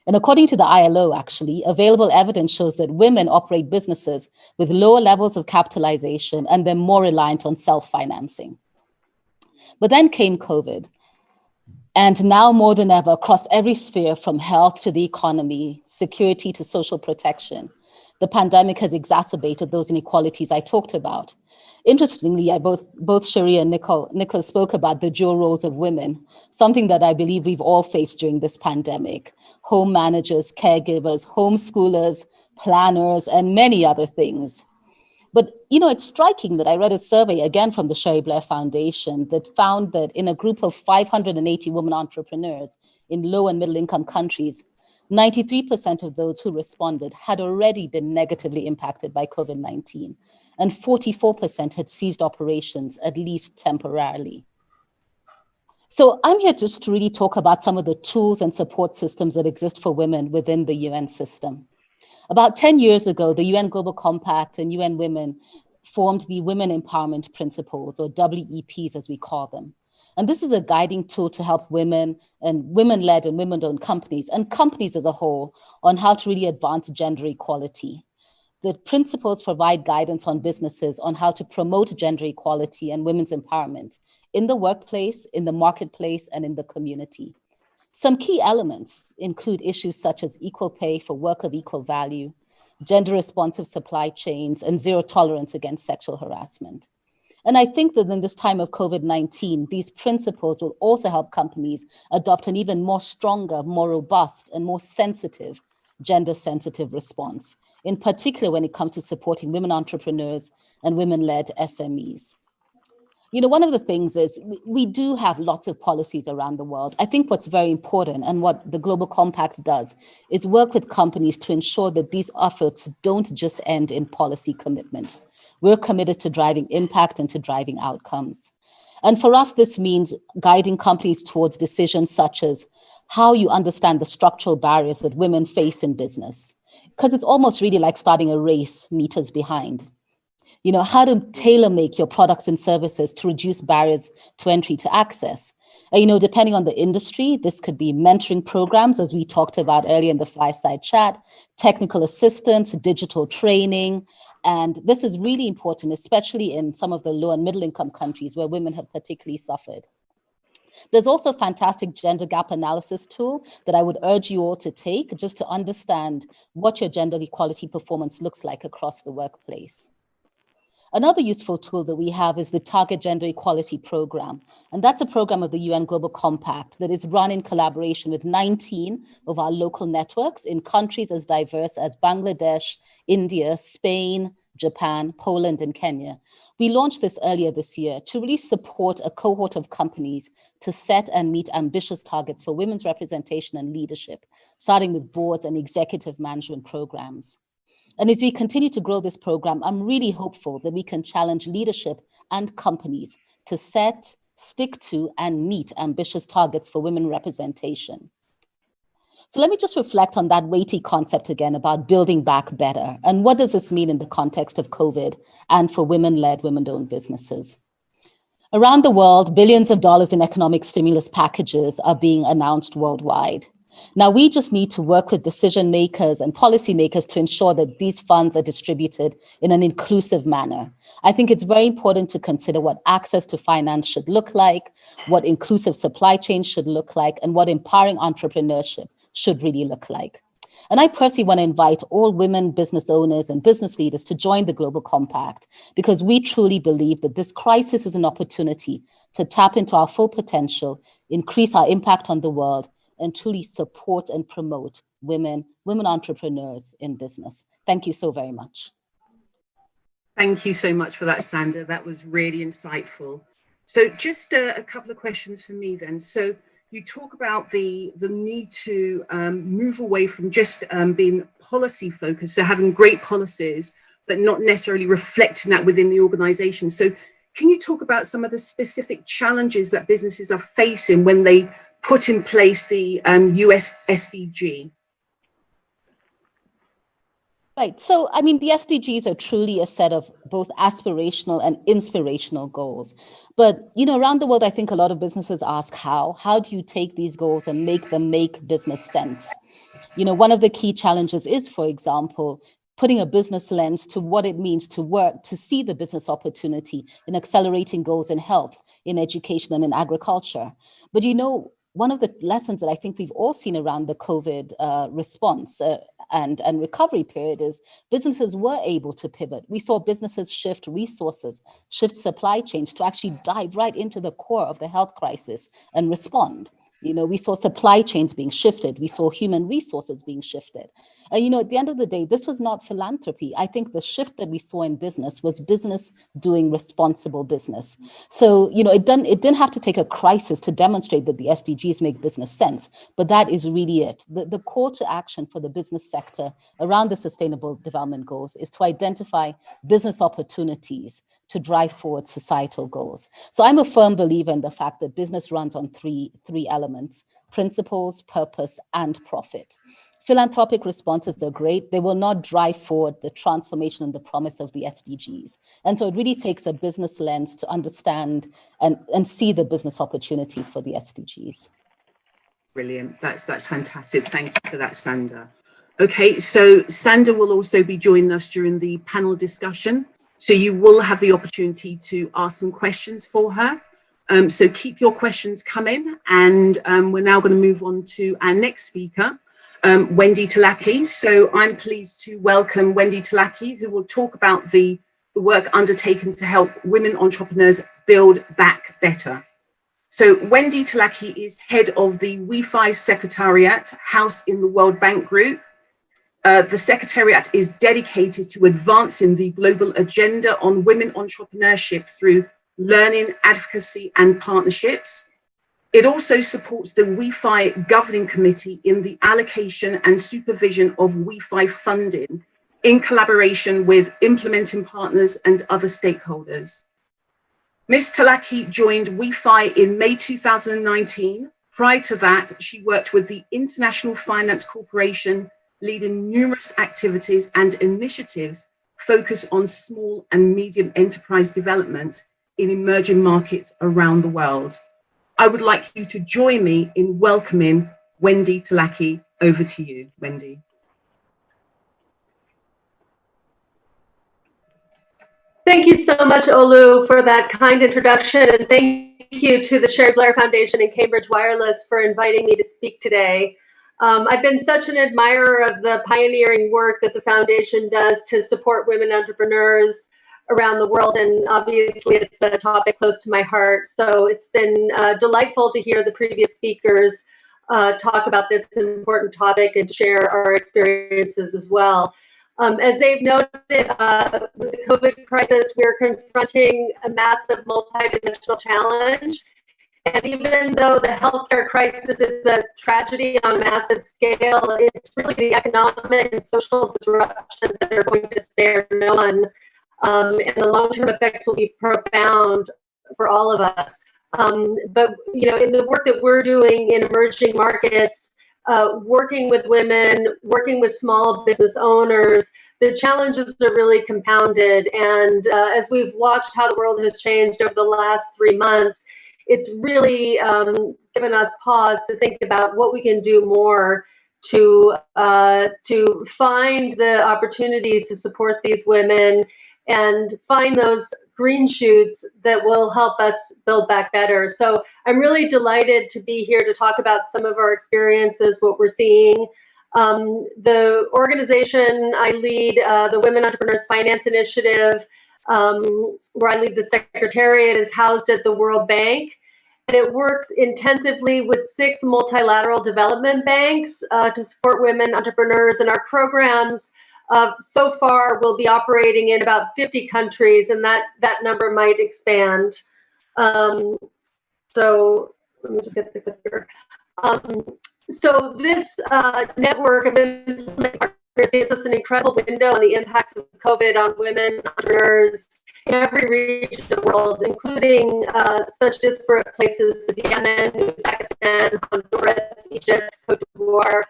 S13: And according to the ILO, actually, available evidence shows that women operate businesses with lower levels of capitalization and they're more reliant on self-financing. But then came COVID. And now more than ever, across every sphere, from health to the economy, security to social protection, the pandemic has exacerbated those inequalities I talked about. Interestingly, both Sheree and Nicholas spoke about the dual roles of women, something that I believe we've all faced during this pandemic. Home managers, caregivers, homeschoolers, planners, and many other things. But, it's striking that I read a survey, again, from the Cherie Blair Foundation that found that in a group of 580 women entrepreneurs in low and middle income countries, 93% of those who responded had already been negatively impacted by COVID-19, and 44% had ceased operations, at least temporarily. So I'm here just to really talk about some of the tools and support systems that exist for women within the UN system. About 10 years ago, the UN Global Compact and UN Women formed the Women Empowerment Principles, or WEPs as we call them. And this is a guiding tool to help women and women-led and women-owned companies and companies as a whole on how to really advance gender equality. The principles provide guidance on businesses on how to promote gender equality and women's empowerment in the workplace, in the marketplace, and in the community. Some key elements include issues such as equal pay for work of equal value, gender-responsive supply chains, and zero tolerance against sexual harassment. And I think that in this time of COVID-19, these principles will also help companies adopt an even more stronger, more robust, and more sensitive, gender-sensitive response, in particular when it comes to supporting women entrepreneurs and women-led SMEs. One of the things is we do have lots of policies around the world. I think what's very important and what the Global Compact does is work with companies to ensure that these efforts don't just end in policy commitment. We're committed to driving impact and to driving outcomes. And for us, this means guiding companies towards decisions such as how you understand the structural barriers that women face in business, because it's almost really like starting a race meters behind. How to tailor make your products and services to reduce barriers to entry to access. Depending on the industry, this could be mentoring programs, as we talked about earlier in the fireside chat, technical assistance, digital training. And this is really important, especially in some of the low and middle income countries where women have particularly suffered. There's also a fantastic gender gap analysis tool that I would urge you all to take just to understand what your gender equality performance looks like across the workplace. Another useful tool that we have is the Target Gender Equality Program. And that's a program of the UN Global Compact that is run in collaboration with 19 of our local networks in countries as diverse as Bangladesh, India, Spain, Japan, Poland, and Kenya. We launched this earlier this year to really support a cohort of companies to set and meet ambitious targets for women's representation and leadership, starting with boards and executive management programs. And as we continue to grow this program, I'm really hopeful that we can challenge leadership and companies to set, stick to, and meet ambitious targets for women representation. So let me just reflect on that weighty concept again about building back better. And what does this mean in the context of COVID and for women-led, women-owned businesses? Around the world, billions of dollars in economic stimulus packages are being announced worldwide. Now, we just need to work with decision makers and policymakers to ensure that these funds are distributed in an inclusive manner. I think it's very important to consider what access to finance should look like, what inclusive supply chains should look like, and what empowering entrepreneurship should really look like. And I personally want to invite all women business owners and business leaders to join the Global Compact, because we truly believe that this crisis is an opportunity to tap into our full potential, increase our impact on the world, and truly support and promote women entrepreneurs in business. Thank you so very much.
S1: Thank you so much for that, Sandra. That was really insightful. So just a couple of questions for me then. So you talk about the need to move away from just being policy focused, so having great policies, but not necessarily reflecting that within the organization. So can you talk about some of the specific challenges that businesses are facing when they put in place the US SDG?
S13: Right. So, I mean, the SDGs are truly a set of both aspirational and inspirational goals. But, you know, around the world, I think a lot of businesses ask how. How do you take these goals and make them make business sense? You know, one of the key challenges is, for example, putting a business lens to what it means to work, to see the business opportunity in accelerating goals in health, in education, and in agriculture. But, you know, one of the lessons that I think we've all seen around the COVID response and recovery period is businesses were able to pivot. We saw businesses shift resources, shift supply chains to actually dive right into the core of the health crisis and respond. You know, we saw supply chains being shifted. We saw human resources being shifted. And, you know, at the end of the day, this was not philanthropy. I think the shift that we saw in business was business doing responsible business. So, you know, it didn't have to take a crisis to demonstrate that the SDGs make business sense, but that is really it. The call to action for the business sector around the Sustainable Development Goals is to identify business opportunities to drive forward societal goals. So I'm a firm believer in the fact that business runs on three elements: principles, purpose, and profit. Philanthropic responses are great. They will not drive forward the transformation and the promise of the SDGs. And so it really takes a business lens to understand and see the business opportunities for the SDGs.
S1: Brilliant. That's fantastic. Thank you for that, Sandra. Okay, so Sandra will also be joining us during the panel discussion. So you will have the opportunity to ask some questions for her. So keep your questions coming. And we're now going to move on to our next speaker, Wendy Talaqis. So I'm pleased to welcome Wendy Talaqis, who will talk about the work undertaken to help women entrepreneurs build back better. So Wendy Talaqis is head of the WE5 Secretariat, housed in the World Bank Group. The Secretariat is dedicated to advancing the global agenda on women entrepreneurship through learning, advocacy, and partnerships. It also supports the WE5 Governing Committee in the allocation and supervision of WE5 funding in collaboration with implementing partners and other stakeholders. Ms. Talaqis joined WE5 in May 2019. Prior to that, she worked with the International Finance Corporation, leading numerous activities and initiatives focused on small and medium enterprise development in emerging markets around the world. I would like you to join me in welcoming Wendy Talaqis. Over to you, Wendy.
S14: Thank you so much, Olu, for that kind introduction, and thank you to the Cherie Blair Foundation and Cambridge Wireless for inviting me to speak today. I've been such an admirer of the pioneering work that the foundation does to support women entrepreneurs around the world, and obviously it's a topic close to my heart. So it's been delightful to hear the previous speakers talk about this important topic and share our experiences as well. As they've noted, with the COVID crisis, we're confronting a massive multidimensional challenge. And even though the healthcare crisis is a tragedy on a massive scale, it's really the economic and social disruptions that are going to spare no one. And the long-term effects will be profound for all of us. But, you know, in the work that we're doing in emerging markets, working with women, working with small business owners, the challenges are really compounded. And as we've watched how the world has changed over the last 3 months, it's really given us pause to think about what we can do more to find the opportunities to support these women and find those green shoots that will help us build back better. So I'm really delighted to be here to talk about some of our experiences, what we're seeing. The organization I lead, the Women Entrepreneurs Finance Initiative, where I lead the Secretariat, is housed at the World Bank. And it works intensively with 6 multilateral development banks to support women entrepreneurs. And our programs So far, we'll be operating in about 50 countries, and that number might expand. So let me just get the clicker. So this network of implementing partners gives us an incredible window on the impacts of COVID on women entrepreneurs in every region of the world, including such disparate places as Yemen, Uzbekistan, Honduras, Egypt, Cote d'Ivoire,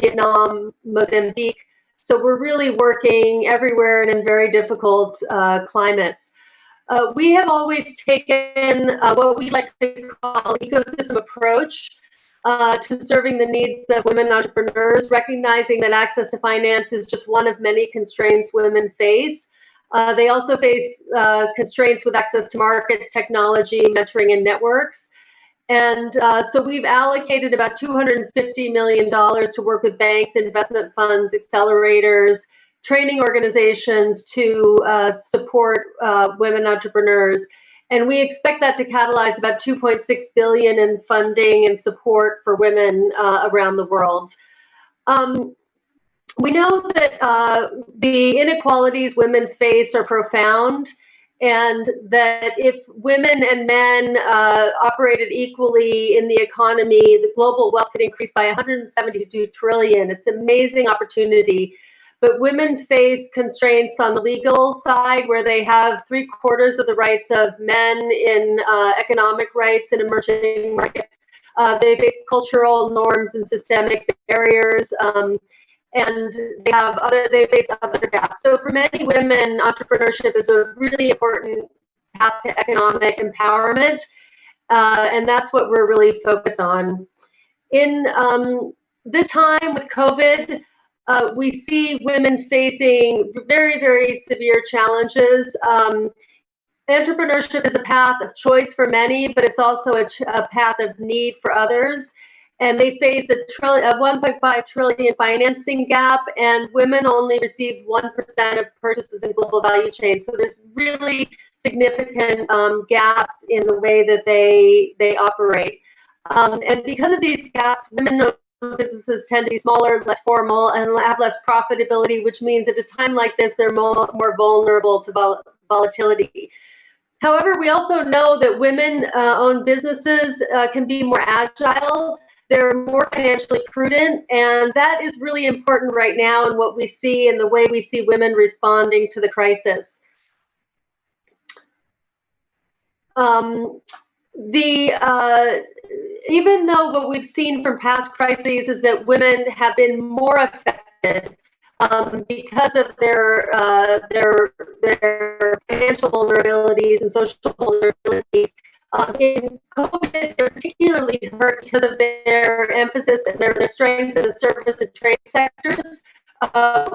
S14: Vietnam, Mozambique. So we're really working everywhere and in very difficult climates. We have always taken what we like to call an ecosystem approach to serving the needs of women entrepreneurs, recognizing that access to finance is just one of many constraints women face. They also face constraints with access to markets, technology, mentoring, and networks. And so we've allocated about $250 million to work with banks, investment funds, accelerators, training organizations to support women entrepreneurs. And we expect that to catalyze about $2.6 billion in funding and support for women around the world. We know that the inequalities women face are profound, and that if women and men operated equally in the economy, the global wealth could increase by 172 trillion. It's an amazing opportunity. But women face constraints on the legal side, where they have 3/4 of the rights of men in economic rights in emerging markets. They face cultural norms and systemic barriers, and they face other gaps. So for many women, entrepreneurship is a really important path to economic empowerment, and that's what we're really focused on. In this time with COVID, we see women facing very, very severe challenges. Entrepreneurship is a path of choice for many, but it's also a path of need for others. And they face a 1.5 trillion financing gap, and women only receive 1% of purchases in global value chains. So there's really significant gaps in the way that they operate. And because of these gaps, women businesses tend to be smaller, less formal, and have less profitability, which means at a time like this, they're more vulnerable to volatility. However, we also know that women-owned businesses can be more agile. They're more financially prudent, and that is really important right now in what we see and the way we see women responding to the crisis. Even though what we've seen from past crises is that women have been more affected because of their financial vulnerabilities and social vulnerabilities. In COVID, they're particularly hurt because of their emphasis and their strengths in the service and trade sectors,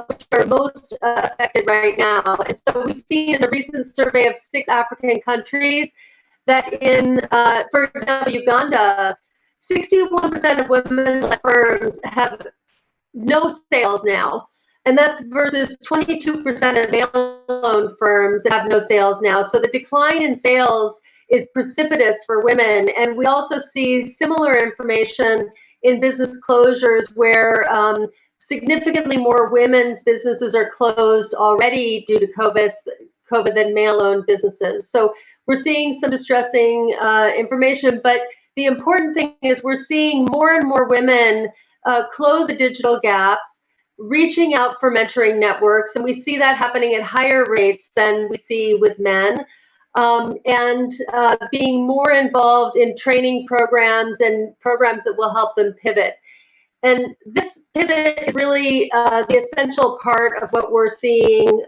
S14: which are most affected right now. And so we've seen in a recent survey of 6 African countries that in, for example, Uganda, 61% of women-led firms have no sales now. And that's versus 22% of male-owned firms that have no sales now. So the decline in sales is precipitous for women. And we also see similar information in business closures where significantly more women's businesses are closed already due to COVID than male-owned businesses. So we're seeing some distressing information, but the important thing is we're seeing more and more women close the digital gaps, reaching out for mentoring networks, and we see that happening at higher rates than we see with men, and being more involved in training programs and programs that will help them pivot. And this pivot is really the essential part of what we're seeing.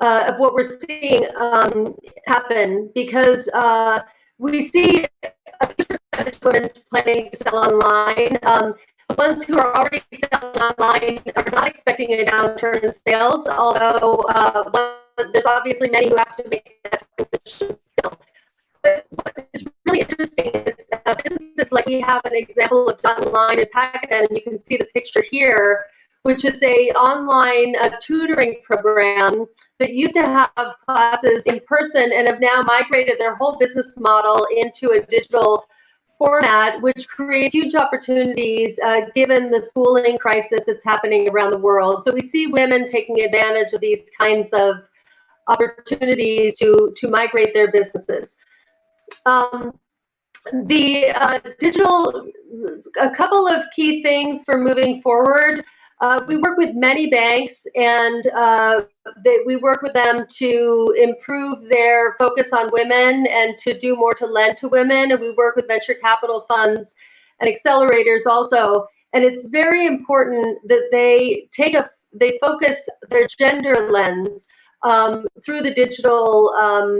S14: Of what we're seeing happen, because we see a huge percentage of women planning to sell online. The ones who are already selling online are not expecting a downturn in sales, although there's obviously many who have to make that transition still. But what is really interesting is businesses like we have an example of online in Pakistan, and you can see the picture here, which is a online tutoring program that used to have classes in person and have now migrated their whole business model into a digital format, which creates huge opportunities given the schooling crisis that's happening around the world. So we see women taking advantage of these kinds of opportunities to migrate their businesses. A couple of key things for moving forward. We work with many banks, and we work with them to improve their focus on women and to do more to lend to women. And we work with venture capital funds and accelerators also. And it's very important that they focus their gender lens through the digital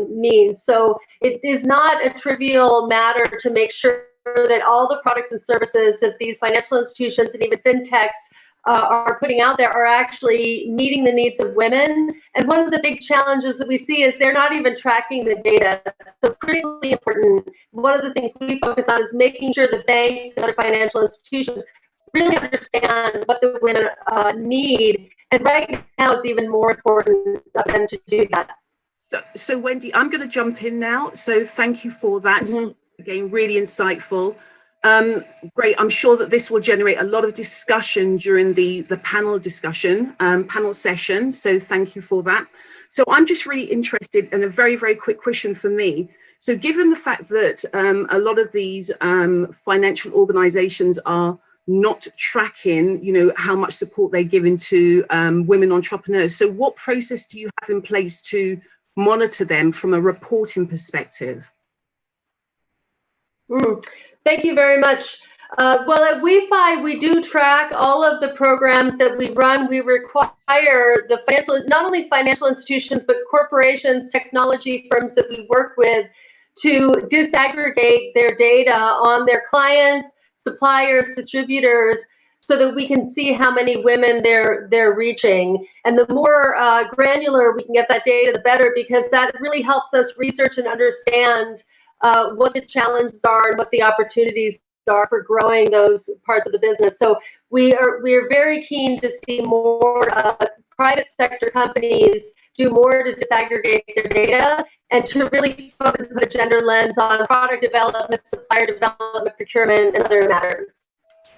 S14: means. So it is not a trivial matter to make sure that all the products and services that these financial institutions and even fintechs are putting out there are actually meeting the needs of women. And one of the big challenges that we see is they're not even tracking the data. So it's critically important. One of the things we focus on is making sure the banks and other financial institutions really understand what the women need. And right now is even more important for them to do that.
S1: So Wendy, I'm going to jump in now. So thank you for that. Again, really insightful. Great. I'm sure that this will generate a lot of discussion during the panel discussion, panel session. So thank you for that. So I'm just really interested in a very, very quick question for me. So given the fact that a lot of these financial organizations are not tracking, how much support they're giving to women entrepreneurs. So what process do you have in place to monitor them from a reporting perspective?
S14: Thank you very much. Well, at WeFi, we do track all of the programs that we run. We require not only financial institutions, but corporations, technology firms that we work with to disaggregate their data on their clients, suppliers, distributors, so that we can see how many women they're reaching. And the more granular we can get that data, the better, because that really helps us research and understand what the challenges are and what the opportunities are for growing those parts of the business. So we are very keen to see more private sector companies do more to disaggregate their data and to really focus, put a gender lens on product development, supplier development, procurement, and other matters.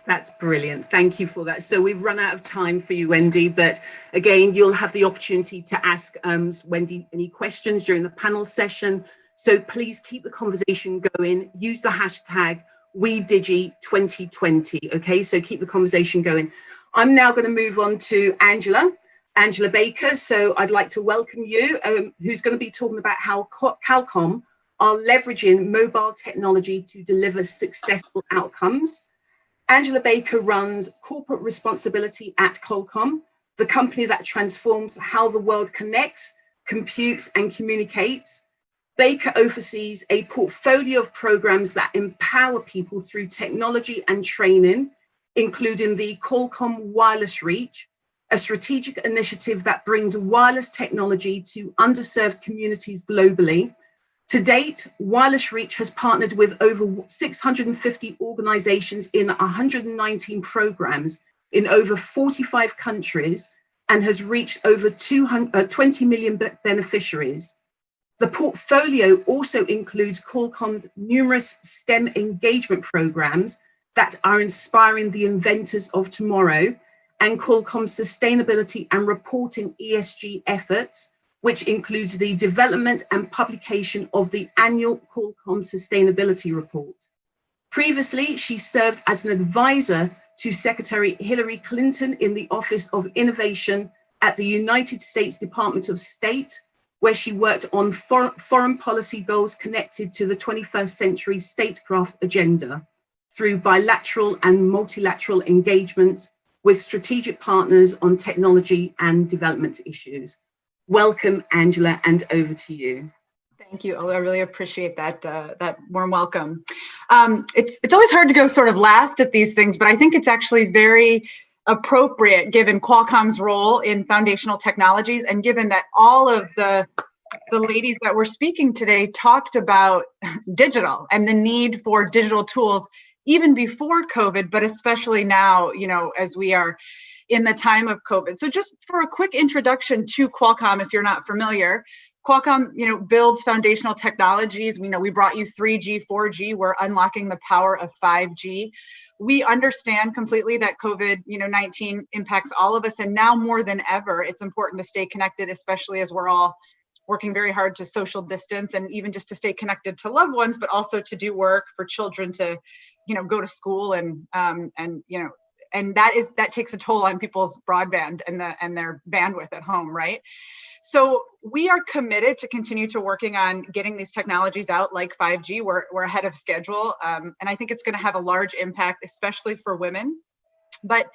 S1: That's brilliant. Thank you for that. So we've run out of time for you, Wendy, but again, you'll have the opportunity to ask Wendy any questions during the panel session. So please keep the conversation going. Use the hashtag WeDigi2020. Okay, so keep the conversation going. I'm now going to move on to Angela Baker. So I'd like to welcome you, who's going to be talking about how Qualcomm are leveraging mobile technology to deliver successful outcomes. Angela Baker runs corporate responsibility at Qualcomm, the company that transforms how the world connects, computes, and communicates. Baker oversees a portfolio of programs that empower people through technology and training, including the Qualcomm Wireless Reach, a strategic initiative that brings wireless technology to underserved communities globally. To date, Wireless Reach has partnered with over 650 organizations in 119 programs in over 45 countries and has reached over 20 million beneficiaries. The portfolio also includes Qualcomm's numerous STEM engagement programs that are inspiring the inventors of tomorrow, and Qualcomm's sustainability and reporting ESG efforts, which includes the development and publication of the annual Qualcomm Sustainability Report. Previously, she served as an advisor to Secretary Hillary Clinton in the Office of Innovation at the United States Department of State, where she worked on foreign policy goals connected to the 21st century statecraft agenda through bilateral and multilateral engagements with strategic partners on technology and development issues. Welcome, Angela, and over to you.
S15: Thank you. I really appreciate that warm welcome. It's always hard to go sort of last at these things, but I think it's actually very appropriate given Qualcomm's role in foundational technologies, and given that all of the ladies that were speaking today talked about digital and the need for digital tools even before COVID, but especially now, as we are in the time of COVID. So just for a quick introduction to Qualcomm, if you're not familiar, Qualcomm, builds foundational technologies. We brought you 3G, 4G. We're unlocking the power of 5G. We understand completely that COVID-19 impacts all of us, and now more than ever, it's important to stay connected, especially as we're all working very hard to social distance and even just to stay connected to loved ones, but also to do work for children to, go to school and that takes a toll on people's broadband and their bandwidth at home, right? So we are committed to continue to working on getting these technologies out like 5G. We're ahead of schedule. And I think it's going to have a large impact, especially for women. But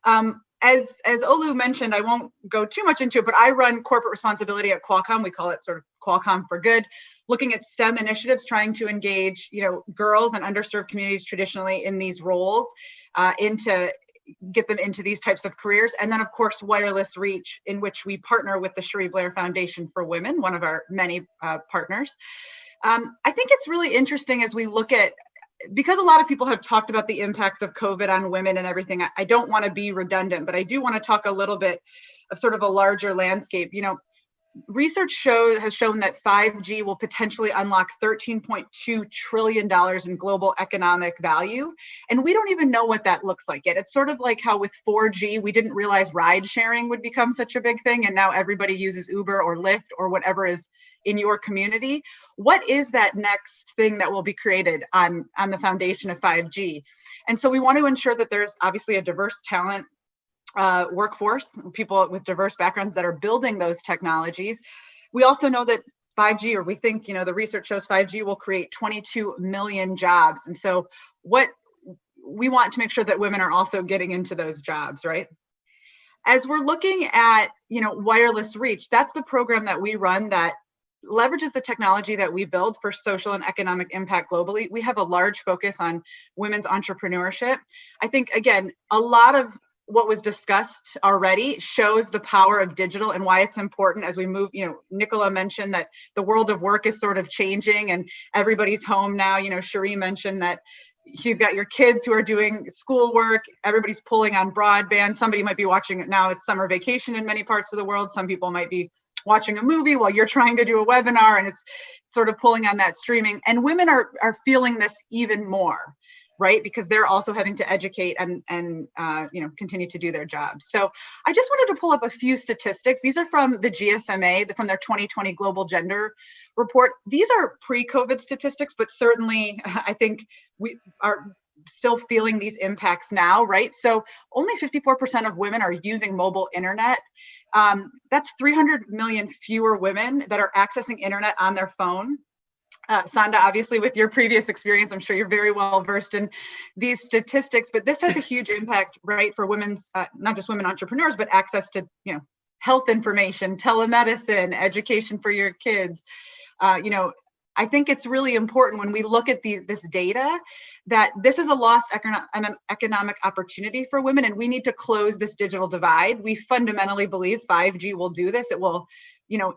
S15: as Olu mentioned, I won't go too much into it, but I run corporate responsibility at Qualcomm. We call it sort of Qualcomm for Good, looking at STEM initiatives, trying to engage, girls and underserved communities traditionally in these roles, get them into these types of careers. And then of course, wireless reach, in which we partner with the Cherie Blair Foundation for Women, one of our many partners. I think it's really interesting as we look at, because a lot of people have talked about the impacts of COVID on women and everything, I don't want to be redundant, but I do want to talk a little bit of sort of a larger landscape. Research has shown that 5G will potentially unlock $13.2 trillion in global economic value. And we don't even know what that looks like yet. It's sort of like how with 4G, we didn't realize ride sharing would become such a big thing. And now everybody uses Uber or Lyft or whatever is in your community. What is that next thing that will be created on the foundation of 5G? And so we want to ensure that there's obviously a diverse talent workforce, people with diverse backgrounds that are building those technologies. We also know that 5G, or we think, the research shows 5G will create 22 million jobs. And so what we want to make sure that women are also getting into those jobs, right? As we're looking at, wireless reach, that's the program that we run that leverages the technology that we build for social and economic impact globally. We have a large focus on women's entrepreneurship. I think, again, a lot of what was discussed already shows the power of digital and why it's important as we move. Nicola mentioned that the world of work is sort of changing and everybody's home now. Sheree mentioned that you've got your kids who are doing schoolwork, everybody's pulling on broadband. Somebody might be watching it now. It's summer vacation in many parts of the world. Some people might be watching a movie while you're trying to do a webinar, and it's sort of pulling on that streaming. And women are feeling this even more, right? Because they're also having to educate and continue to do their jobs. So I just wanted to pull up a few statistics. These are from the GSMA, from their 2020 Global Gender Report. These are pre-COVID statistics, but certainly I think we are still feeling these impacts now, right? So only 54% of women are using mobile internet. That's 300 million fewer women that are accessing internet on their phone. Sanda, obviously with your previous experience, I'm sure you're very well versed in these statistics, but this has a huge impact, right, for women's, not just women entrepreneurs, but access to, health information, telemedicine, education for your kids. I think it's really important when we look at this data that this is a lost economic opportunity for women, and we need to close this digital divide. We fundamentally believe 5G will do this. It will,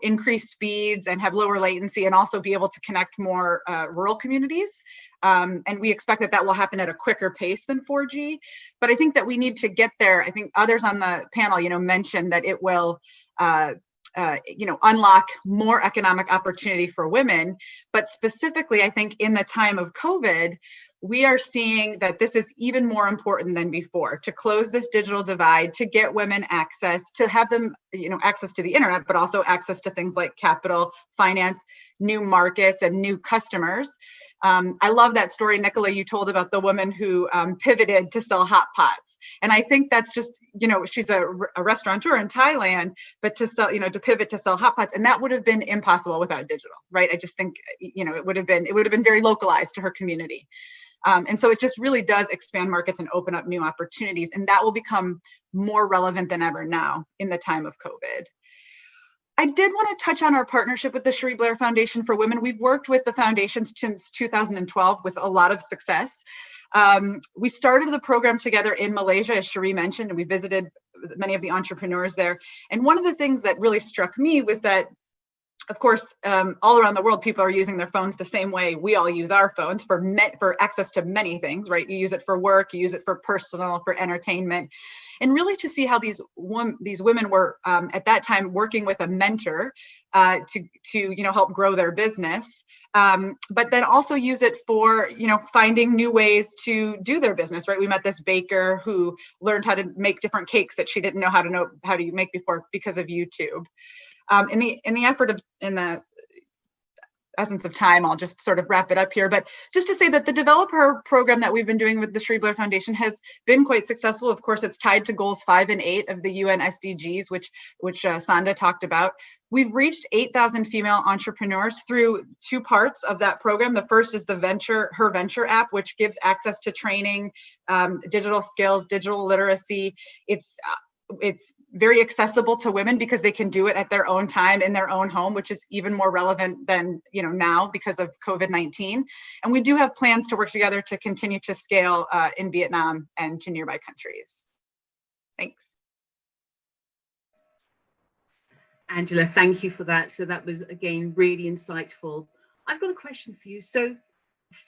S15: increase speeds and have lower latency and also be able to connect more rural communities. And we expect that will happen at a quicker pace than 4G. But I think that we need to get there. I think others on the panel, mentioned that it will unlock more economic opportunity for women. But specifically, I think in the time of COVID, we are seeing that this is even more important than before, to close this digital divide, to get women access, to have them, access to the internet, but also access to things like capital, finance, new markets, and new customers. I love that story, Nicola, you told about the woman who pivoted to sell hot pots. And I think that's just, she's a restaurateur in Thailand, but to sell, to pivot to sell hot pots. And that would have been impossible without digital, right? I just think, it would have been very localized to her community. And so it just really does expand markets and open up new opportunities. And that will become more relevant than ever now in the time of COVID. I did want to touch on our partnership with the Cherie Blair Foundation for Women. We've worked with the foundation since 2012 with a lot of success. We started the program together in Malaysia, as Sheree mentioned, and we visited many of the entrepreneurs there. And one of the things that really struck me was that, of course, all around the world, people are using their phones the same way we all use our phones for access to many things, right? You use it for work, you use it for personal, for entertainment. and really to see how these women were at that time working with a mentor to help grow their business. But then also use it for, finding new ways to do their business, right? We met this baker who learned how to make different cakes that she didn't know how to make before because of YouTube. In the essence of time, I'll just sort of wrap it up here, but just to say that the developer program that we've been doing with the Cherie Blair Foundation has been quite successful. Of course, it's tied to goals 5 and 8 of the UN SDGs, which Sanda talked about. We've reached 8,000 female entrepreneurs through 2 parts of that program. The first is Her Venture app, which gives access to training, digital skills, digital literacy. It's very accessible to women because they can do it at their own time in their own home, which is even more relevant than now because of COVID-19. And we do have plans to work together to continue to scale in Vietnam and to nearby countries. Thanks.
S1: Angela, thank you for that. So that was, again, really insightful. I've got a question for you. So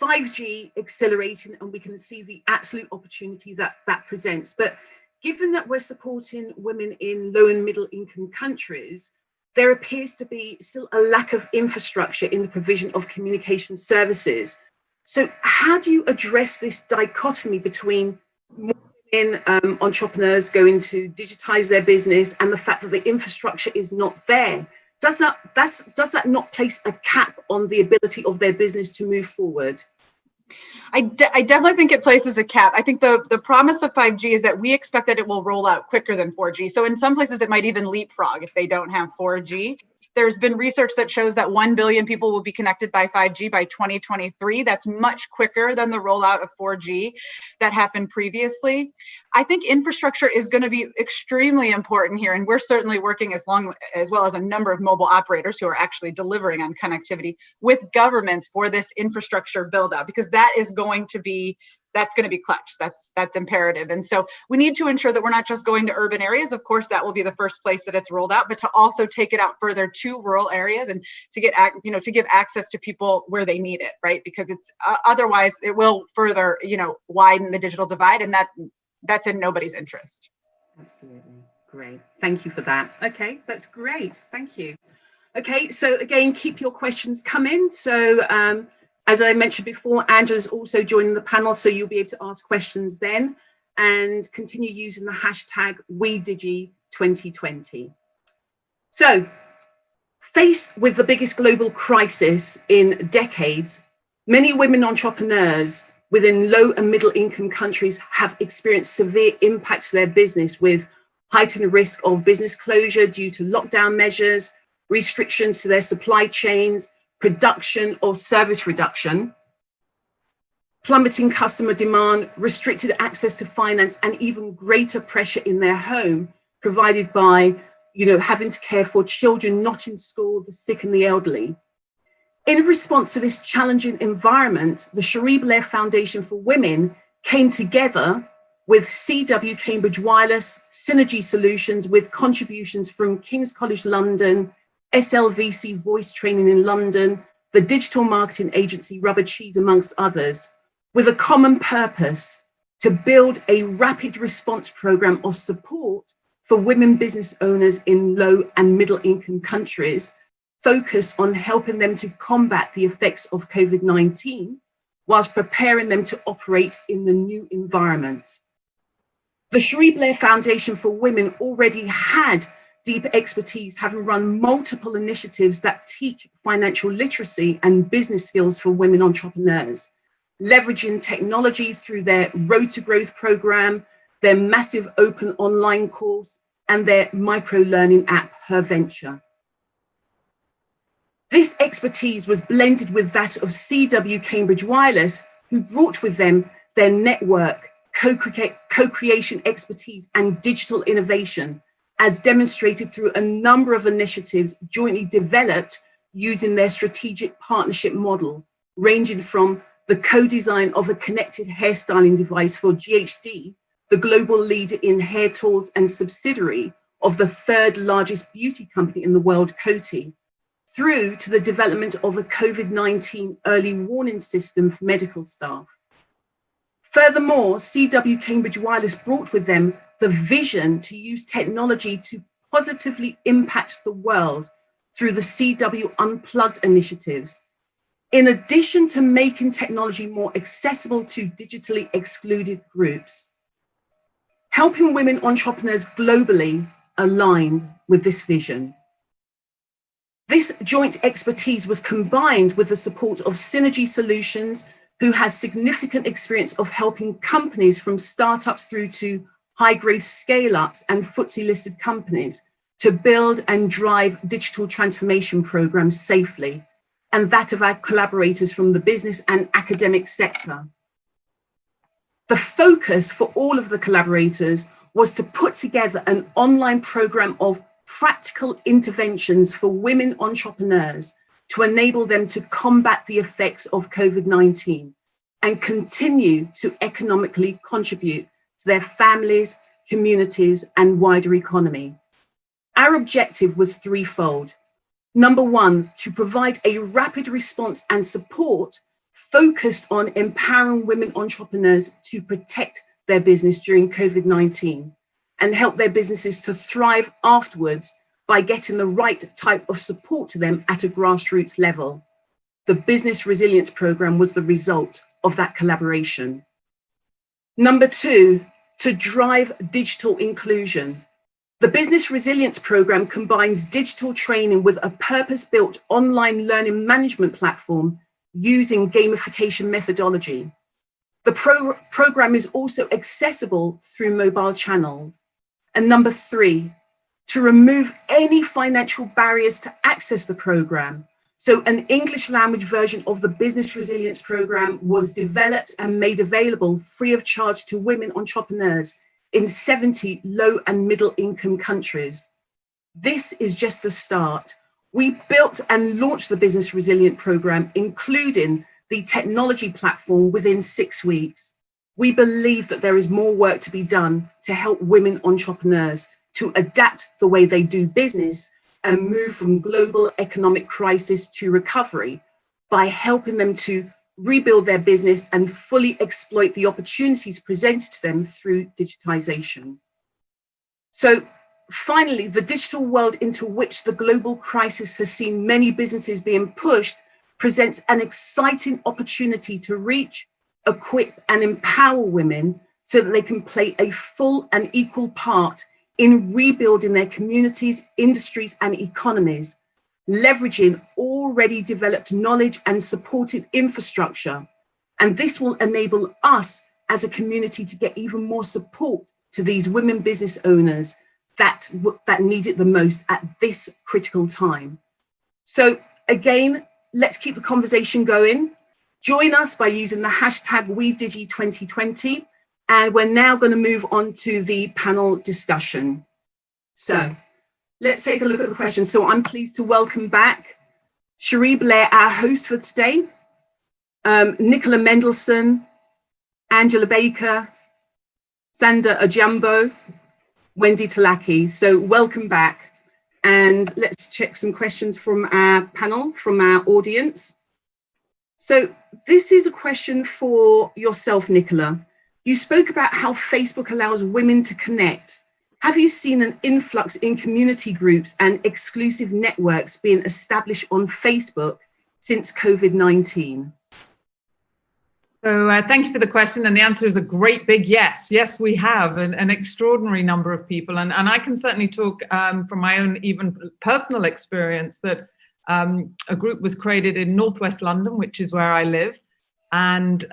S1: 5G accelerating, and we can see the absolute opportunity that presents. But given that we're supporting women in low and middle income countries, there appears to be still a lack of infrastructure in the provision of communication services. So how do you address this dichotomy between more women entrepreneurs going to digitize their business and the fact that the infrastructure is not there? Does that not place a cap on the ability of their business to move forward?
S15: I definitely think it places a cap. I think the promise of 5G is that we expect that it will roll out quicker than 4G. So in some places it might even leapfrog if they don't have 4G. There's been research that shows that 1 billion people will be connected by 5G by 2023. That's much quicker than the rollout of 4G that happened previously. I think infrastructure is going to be extremely important here, and we're certainly working as well as a number of mobile operators who are actually delivering on connectivity with governments for this infrastructure build out, because that's going to be clutch. That's imperative. And so we need to ensure that we're not just going to urban areas. Of course, that will be the first place that it's rolled out, but to also take it out further to rural areas and to give access to people where they need it, right? Because it's otherwise it will further, widen the digital divide, and that's in nobody's interest.
S1: Absolutely. Great. Thank you for that. Okay, that's great. Thank you. Okay, so again, keep your questions coming. So as I mentioned before, Angela's also joining the panel, so you'll be able to ask questions then, and continue using the hashtag WeDigi2020. So, faced with the biggest global crisis in decades, many women entrepreneurs within low and middle income countries have experienced severe impacts to their business, with heightened risk of business closure due to lockdown measures, restrictions to their supply chains, production or service reduction, plummeting customer demand, restricted access to finance, and even greater pressure in their home, provided by, having to care for children not in school, the sick and the elderly. In response to this challenging environment, the Cherie Blair Foundation for Women came together with CW Cambridge Wireless, Synergy Solutions, with contributions from King's College London, SLVC Voice Training in London, the digital marketing agency Rubber Cheese, amongst others, with a common purpose: to build a rapid response program of support for women business owners in low and middle income countries, focused on helping them to combat the effects of COVID-19 whilst preparing them to operate in the new environment. The Cherie Blair Foundation for Women already had deep expertise, having run multiple initiatives that teach financial literacy and business skills for women entrepreneurs, leveraging technology through their Road to Growth program, their massive open online course, and their micro-learning app, Her Venture. This expertise was blended with that of CW Cambridge Wireless, who brought with them their network, co-creation expertise, and digital innovation, as demonstrated through a number of initiatives jointly developed using their strategic partnership model, ranging from the co-design of a connected hairstyling device for GHD, the global leader in hair tools and subsidiary of the third largest beauty company in the world, Coty, through to the development of a COVID-19 early warning system for medical staff. Furthermore, CW Cambridge Wireless brought with them the vision to use technology to positively impact the world through the CW Unplugged initiatives. In addition to making technology more accessible to digitally excluded groups, helping women entrepreneurs globally aligned with this vision. This joint expertise was combined with the support of Synergy Solutions, who has significant experience of helping companies from startups through to high-growth scale-ups and FTSE-listed companies to build and drive digital transformation programs safely, and that of our collaborators from the business and academic sector. The focus for all of the collaborators was to put together an online program of practical interventions for women entrepreneurs to enable them to combat the effects of COVID-19 and continue to economically contribute to their families, communities, and wider economy. Our objective was threefold. Number one, to provide a rapid response and support focused on empowering women entrepreneurs to protect their business during COVID-19 and help their businesses to thrive afterwards by getting the right type of support to them at a grassroots level. The Business Resilience Programme was the result of that collaboration. Number two, to drive digital inclusion. The Business Resilience Programme combines digital training with a purpose-built online learning management platform using gamification methodology. The program is also accessible through mobile channels. And number three, to remove any financial barriers to access the program. So an English language version of the Business Resilience Programme was developed and made available free of charge to women entrepreneurs in 70 low and middle income countries. This is just the start. We built and launched the Business Resilient Programme, including the technology platform, within 6 weeks. We believe that there is more work to be done to help women entrepreneurs to adapt the way they do business and move from global economic crisis to recovery by helping them to rebuild their business and fully exploit the opportunities presented to them through digitization. So finally, the digital world into which the global crisis has seen many businesses being pushed presents an exciting opportunity to reach, equip, and empower women so that they can play a full and equal part in rebuilding their communities, industries, and economies, leveraging already developed knowledge and supported infrastructure. And this will enable us as a community to get even more support to these women business owners that need it the most at this critical time. So again, let's keep the conversation going. Join us by using the hashtag WeDigi2020. And we're now going to move on to the panel discussion. So let's take a look at the questions. So I'm pleased to welcome back Cherie Blair, our host for today, Nicola Mendelsohn, Angela Baker, Sanda Ajambo, Wendy Talaqis. So welcome back. And let's check some questions from our panel, from our audience. So this is a question for yourself, Nicola. You spoke about how Facebook allows women to connect. Have you seen an influx in community groups and exclusive networks being established on Facebook since COVID-19?
S12: So thank you for the question. And the answer is a great big yes. Yes, we have an extraordinary number of people. And I can certainly talk from my own even personal experience that a group was created in Northwest London, which is where I live. And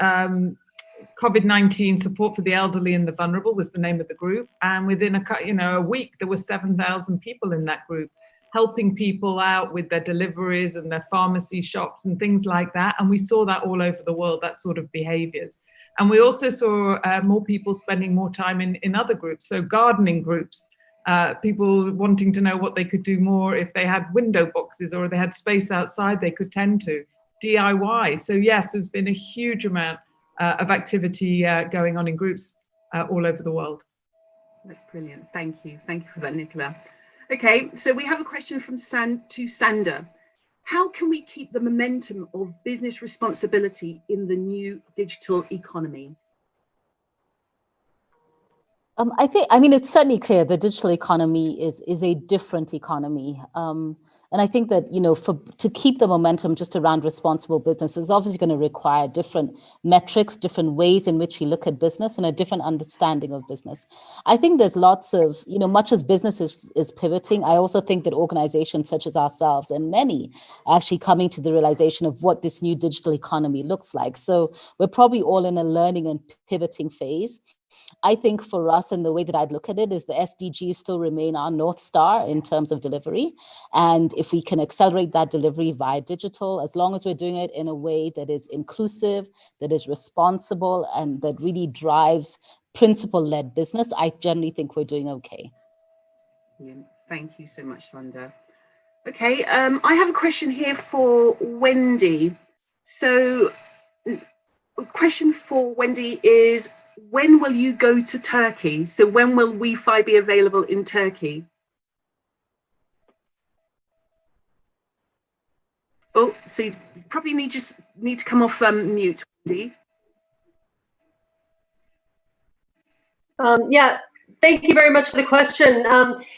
S12: COVID-19 support for the elderly and the vulnerable was the name of the group. And within a week, there were 7,000 people in that group, helping people out with their deliveries and their pharmacy shops and things like that. And we saw that all over the world, that sort of behaviors. And we also saw more people spending more time in other groups. So gardening groups, people wanting to know what they could do more if they had window boxes or they had space outside they could tend to, DIY. So yes, there's been a huge amount of activity going on in groups all over the world.
S1: That's brilliant. Thank you. Thank you for that, Nicola. Okay, so we have a question from Sanda. How can we keep the momentum of business responsibility in the new digital economy?
S13: I mean, it's certainly clear the digital economy is a different economy. And I think that, to keep the momentum just around responsible business is obviously going to require different metrics, different ways in which we look at business and a different understanding of business. I think there's lots of, much as business is pivoting, I also think that organizations such as ourselves and many are actually coming to the realization of what this new digital economy looks like. So we're probably all in a learning and pivoting phase. I think for us, and the way that I'd look at it is the SDGs still remain our North Star in terms of delivery. And if we can accelerate that delivery via digital, as long as we're doing it in a way that is inclusive, that is responsible, and that really drives principle-led business, I generally think we're doing okay.
S1: Brilliant. Thank you so much, Landa. Okay, I have a question here for Wendy. So, a question for Wendy is, when will you go to Turkey? So when will Wi-Fi be available in Turkey? Oh, so you probably need to come off mute, Wendy.
S14: Yeah, thank you very much for the question.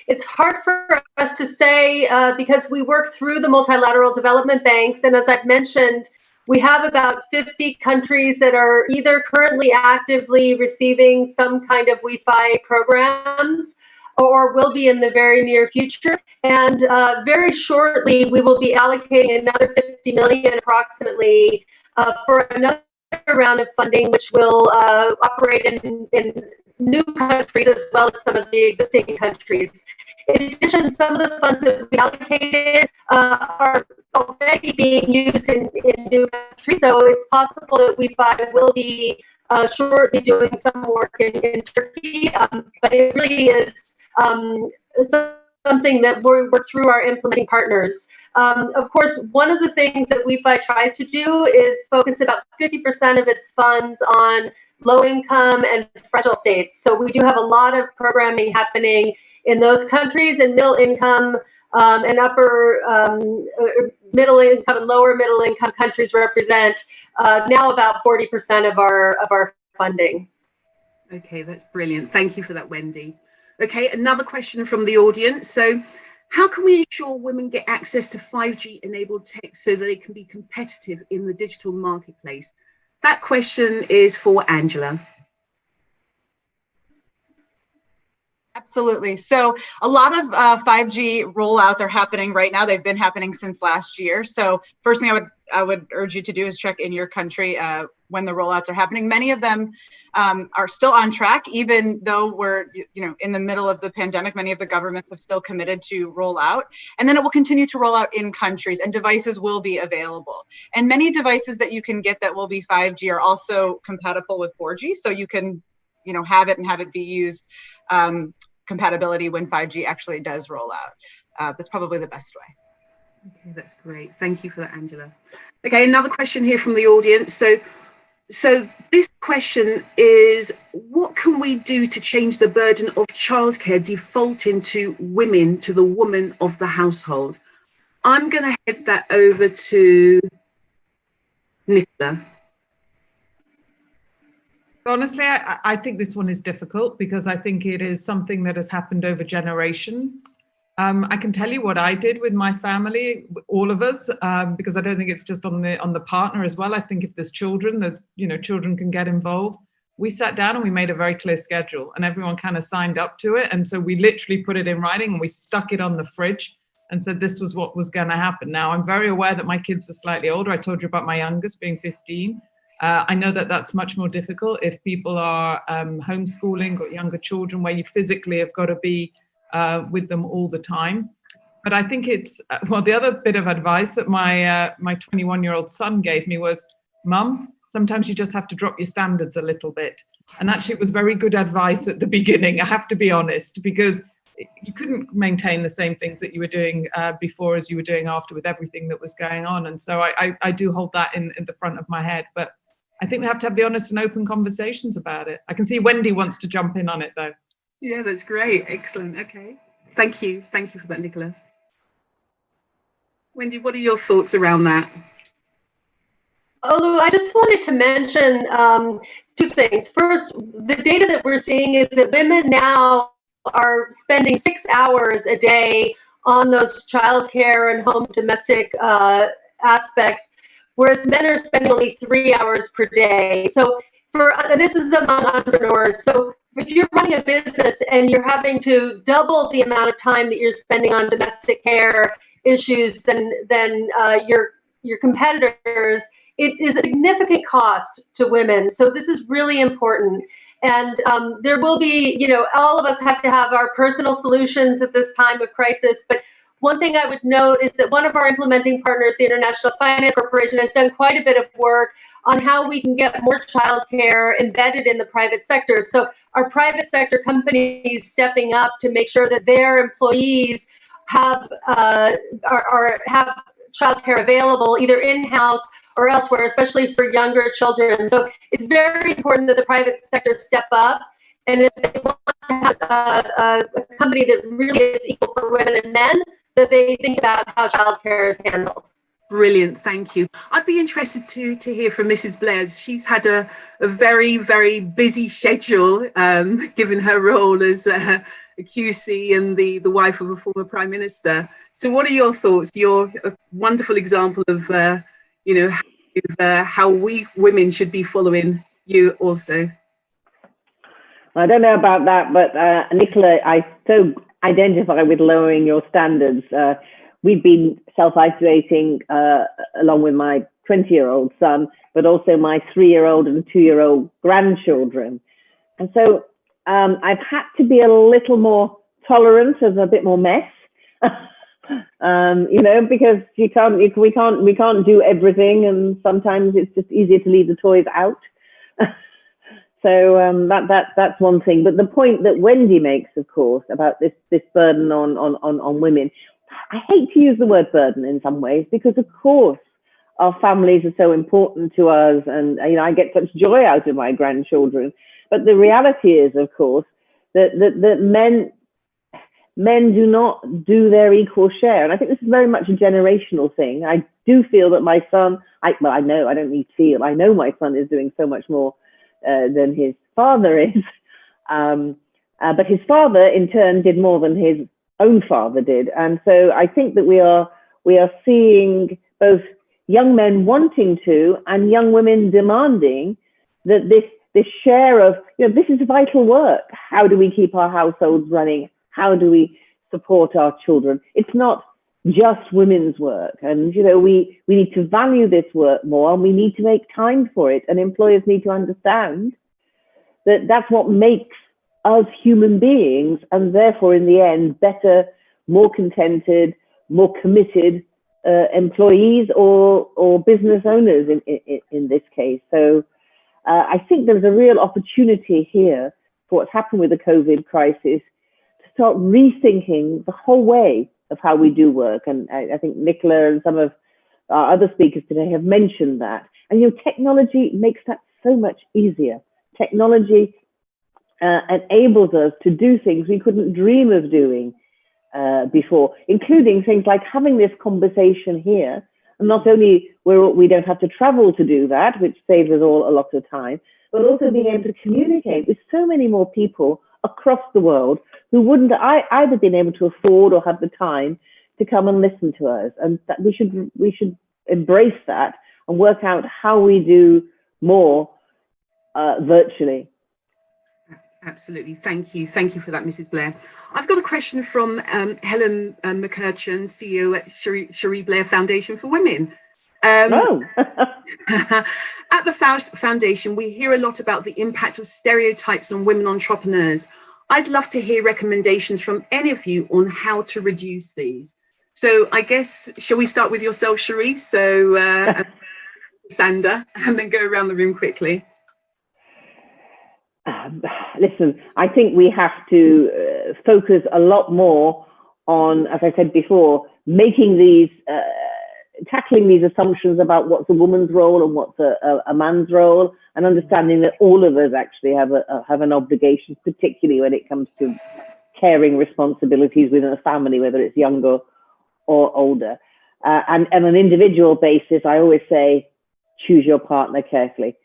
S14: It's hard for us to say because we work through the multilateral development banks, and as I've mentioned, we have about 50 countries that are either currently actively receiving some kind of Wi-Fi programs or will be in the very near future. And very shortly, we will be allocating another 50 million approximately for another round of funding, which will operate in new countries as well as some of the existing countries. In addition, some of the funds that we allocated are already being used in new countries, so it's possible that Wi-Fi will be shortly doing some work in Turkey, but it really is something that we work through our implementing partners. Of course, one of the things that Wi-Fi tries to do is focus about 50% of its funds on low-income and fragile states. So we do have a lot of programming happening in those countries, and middle-income and upper middle-income and lower middle-income countries represent now about 40% of our funding.
S1: Okay, that's brilliant. Thank you for that, Wendy. Okay, another question from the audience. So, how can we ensure women get access to 5G-enabled tech so that they can be competitive in the digital marketplace? That question is for Angela.
S15: Absolutely. So a lot of 5G rollouts are happening right now. They've been happening since last year. So first thing I would urge you to do is check in your country when the rollouts are happening. Many of them are still on track, even though we're in the middle of the pandemic. Many of the governments have still committed to roll out, and then it will continue to roll out in countries, and devices will be available. And many devices that you can get that will be 5G are also compatible with 4G, so you can have it and have it be used compatibility when 5G actually does roll out. That's probably the best way.
S1: Okay, that's great. Thank you for that, Angela. Okay, another question here from the audience. So this question is, what can we do to change the burden of childcare defaulting to women, to the woman of the household? I'm going to head that over to Nicola.
S12: Honestly, I think this one is difficult because I think it is something that has happened over generations. I can tell you what I did with my family, all of us, because I don't think it's just on the partner as well. I think if there's children, children can get involved. We sat down and we made a very clear schedule, and everyone kind of signed up to it. And so we literally put it in writing and we stuck it on the fridge and said this was what was going to happen. Now, I'm very aware that my kids are slightly older. I told you about my youngest being 15. I know that that's much more difficult if people are homeschooling, got younger children where you physically have got to be with them all the time. But I think it's, the other bit of advice that my 21-year-old son gave me was, Mum, sometimes you just have to drop your standards a little bit. And actually it was very good advice at the beginning, I have to be honest, because you couldn't maintain the same things that you were doing before as you were doing after with everything that was going on. And so I do hold that in the front of my head. But I think we have to have the honest and open conversations about it. I can see Wendy wants to jump in on it though.
S1: Yeah, that's great. Excellent. Okay. Thank you. Thank you for that, Nicola. Wendy, what are your thoughts around that?
S14: Olu, I just wanted to mention two things. First, the data that we're seeing is that women now are spending 6 hours a day on those childcare and home domestic aspects, whereas men are spending only 3 hours per day. So this is among entrepreneurs. So if you're running a business and you're having to double the amount of time that you're spending on domestic care issues than your competitors, it is a significant cost to women. So this is really important. And there will be, all of us have to have our personal solutions at this time of crisis. But one thing I would note is that one of our implementing partners, the International Finance Corporation, has done quite a bit of work on how we can get more childcare embedded in the private sector. So our private sector companies stepping up to make sure that their employees have childcare available either in-house or elsewhere, especially for younger children. So it's very important that the private sector step up. And if they want to have a company that really is equal for women and men, that they think about how childcare is handled.
S1: Brilliant, thank you. I'd be interested to hear from Mrs. Blair. She's had a very, very busy schedule, given her role as a QC and the wife of a former Prime Minister. So what are your thoughts? You're a wonderful example of, how we women should be following you also.
S2: I don't know about that, but Nicola, I so identify with lowering your standards. We've been self-isolating along with my 20-year-old son, but also my 3-year-old and 2-year-old grandchildren. And so I've had to be a little more tolerant of a bit more mess, because we can't do everything, and sometimes it's just easier to leave the toys out. So that's one thing. But the point that Wendy makes, of course, about this burden on women, I hate to use the word burden in some ways, because of course our families are so important to us, and I get such joy out of my grandchildren. But the reality is, of course, that men do not do their equal share, and I think this is very much a generational thing. I do feel that my son, I know my son is doing so much more than his father is, but his father in turn did more than his own father did. And so I think that we are seeing both young men wanting to and young women demanding that this share of, this is vital work. How do we keep our households running? How do we support our children? It's not just women's work. And, we need to value this work more, and we need to make time for it. And employers need to understand that that's what makes us human beings, and therefore, in the end, better, more contented, more committed employees or business owners in this case. So I think there's a real opportunity here for what's happened with the COVID crisis to start rethinking the whole way of how we do work. And I think Nicola and some of our other speakers today have mentioned that. And technology makes that so much easier. Technology enables us to do things we couldn't dream of doing before, including things like having this conversation here. And not only we don't have to travel to do that, which saves us all a lot of time, but also being able to communicate with so many more people across the world who wouldn't either been able to afford or have the time to come and listen to us. And that we should embrace that and work out how we do more virtually.
S1: Absolutely. Thank you. Thank you for that, Mrs. Blair. I've got a question from Helen McCurchan, CEO at Cherie Blair Foundation for Women. At the foundation, we hear a lot about the impact of stereotypes on women entrepreneurs. I'd love to hear recommendations from any of you on how to reduce these. So I guess, shall we start with yourself, Cherie? So Sandra, and then go around the room quickly.
S2: Listen, I think we have to focus a lot more on, as I said before, making these, tackling these assumptions about what's a woman's role and what's a man's role, and understanding that all of us actually have an obligation, particularly when it comes to caring responsibilities within a family, whether it's younger or older. And on an individual basis, I always say, choose your partner carefully.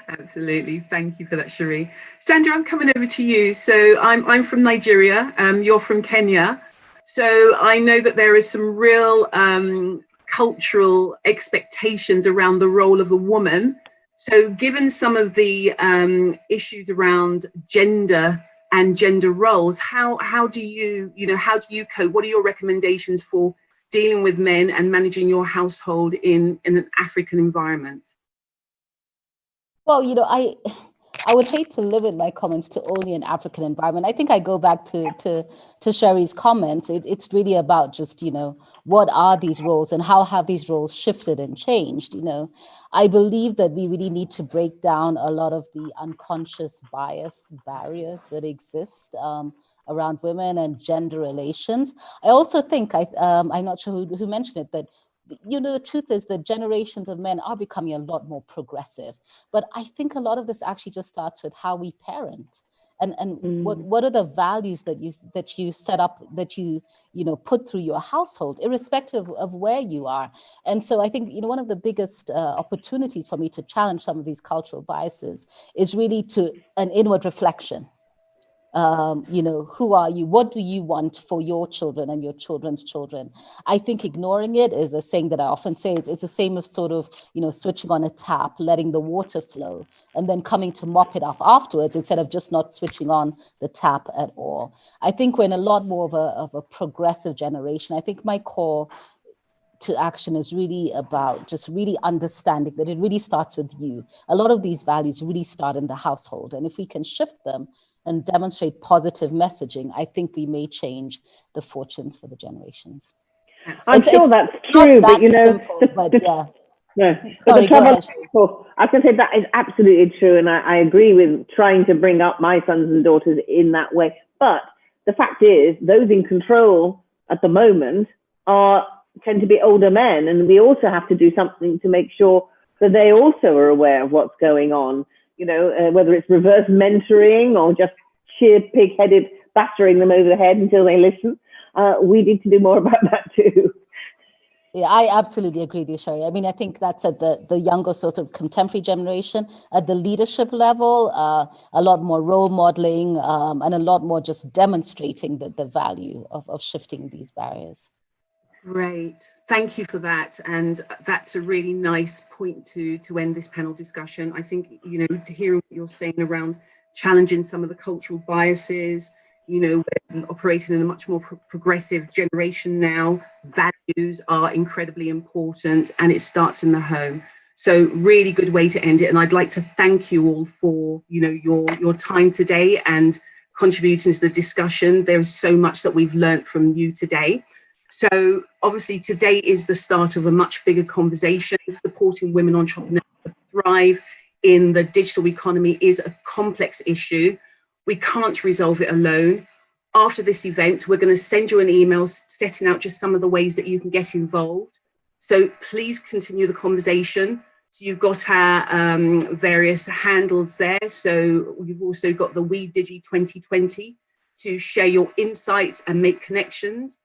S1: Absolutely. Thank you for that, Cherie. Sandra, I'm coming over to you. So I'm from Nigeria. You're from Kenya. So I know that there is some real cultural expectations around the role of a woman. So given some of the issues around gender and gender roles, how do you cope? What are your recommendations for dealing with men and managing your household in an African environment?
S13: Well, I would hate to limit my comments to only an African environment. I think I go back to Cherie's comments. It's really about just, what are these roles and how have these roles shifted and changed? I believe that we really need to break down a lot of the unconscious bias barriers that exist around women and gender relations. I also think, I'm not sure who mentioned it, that the truth is that generations of men are becoming a lot more progressive. But I think a lot of this actually just starts with how we parent and what are the values that you set up, that you put through your household, irrespective of where you are. And so I think, one of the biggest opportunities for me to challenge some of these cultural biases is really an inward reflection. Who are you? What do you want for your children and your children's children? I think ignoring it is a saying that I often say. It's the same as sort of, switching on a tap, letting the water flow, and then coming to mop it off afterwards instead of just not switching on the tap at all. I think we're in a lot more of a progressive generation. I think my call to action is really about just really understanding that it really starts with you. A lot of these values really start in the household. And if we can shift them and demonstrate positive messaging, I think we may change the fortunes for the generations.
S2: I'm sure that's true, but
S13: simple, but yeah.
S2: No, but
S13: Sorry,
S2: the trouble,
S13: go ahead.
S2: I can say that is absolutely true, and I agree with trying to bring up my sons and daughters in that way. But the fact is, those in control at the moment tend to be older men, and we also have to do something to make sure that they also are aware of what's going on. Whether it's reverse mentoring or just sheer pig-headed battering them over the head until they listen. We need to do more about that too.
S13: Yeah, I absolutely agree with you, Sheree. I mean, I think that's at the younger sort of contemporary generation. At the leadership level, a lot more role modeling and a lot more just demonstrating the value of shifting these barriers.
S1: Great. Thank you for that. And that's a really nice point to end this panel discussion. I think, hearing what you're saying around challenging some of the cultural biases, we're operating in a much more progressive generation now. Values are incredibly important, and it starts in the home. So really good way to end it. And I'd like to thank you all for, your time today and contributing to the discussion. There is so much that we've learned from you today. So obviously today is the start of a much bigger conversation. Supporting women entrepreneurs to thrive in the digital economy is a complex issue. We can't resolve it alone. After this event, we're going to send you an email setting out just some of the ways that you can get involved. So please continue the conversation. So you've got our various handles there. So you've also got the WeDigi 2020 to share your insights and make connections.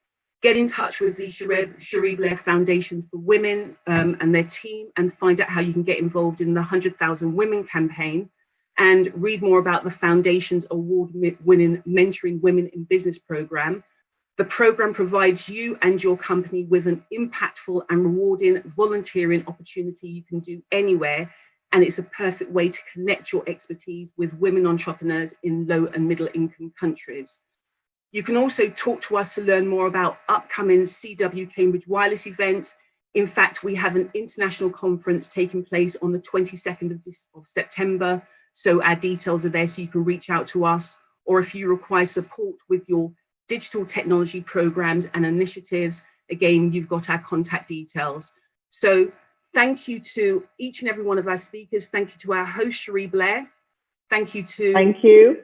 S1: Get in touch with the Cherie Blair Foundation for Women and their team and find out how you can get involved in the 100,000 Women campaign, and read more about the Foundation's award-winning Mentoring Women in Business program. The program provides you and your company with an impactful and rewarding volunteering opportunity you can do anywhere, and it's a perfect way to connect your expertise with women entrepreneurs in low and middle income countries. You can also talk to us to learn more about upcoming CW Cambridge Wireless events. In fact, we have an international conference taking place on the 22nd of September. So our details are there so you can reach out to us, or if you require support with your digital technology programs and initiatives, again, you've got our contact details. So thank you to each and every one of our speakers. Thank you to our host, Cherie Blair. Thank you to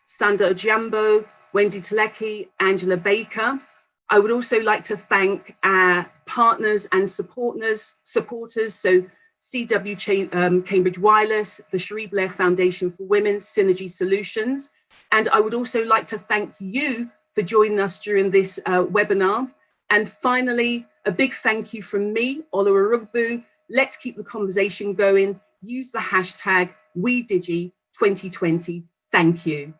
S1: Sandra Ojambo, Wendy Talaqis, Angela Baker. I would also like to thank our partners and supporters, so CW Cambridge Wireless, the Cherie Blair Foundation for Women, Synergy Solutions. And I would also like to thank you for joining us during this webinar. And finally, A big thank you from me, Oluwarugbu. Let's keep the conversation going. Use the hashtag WeDigi2020. Thank you.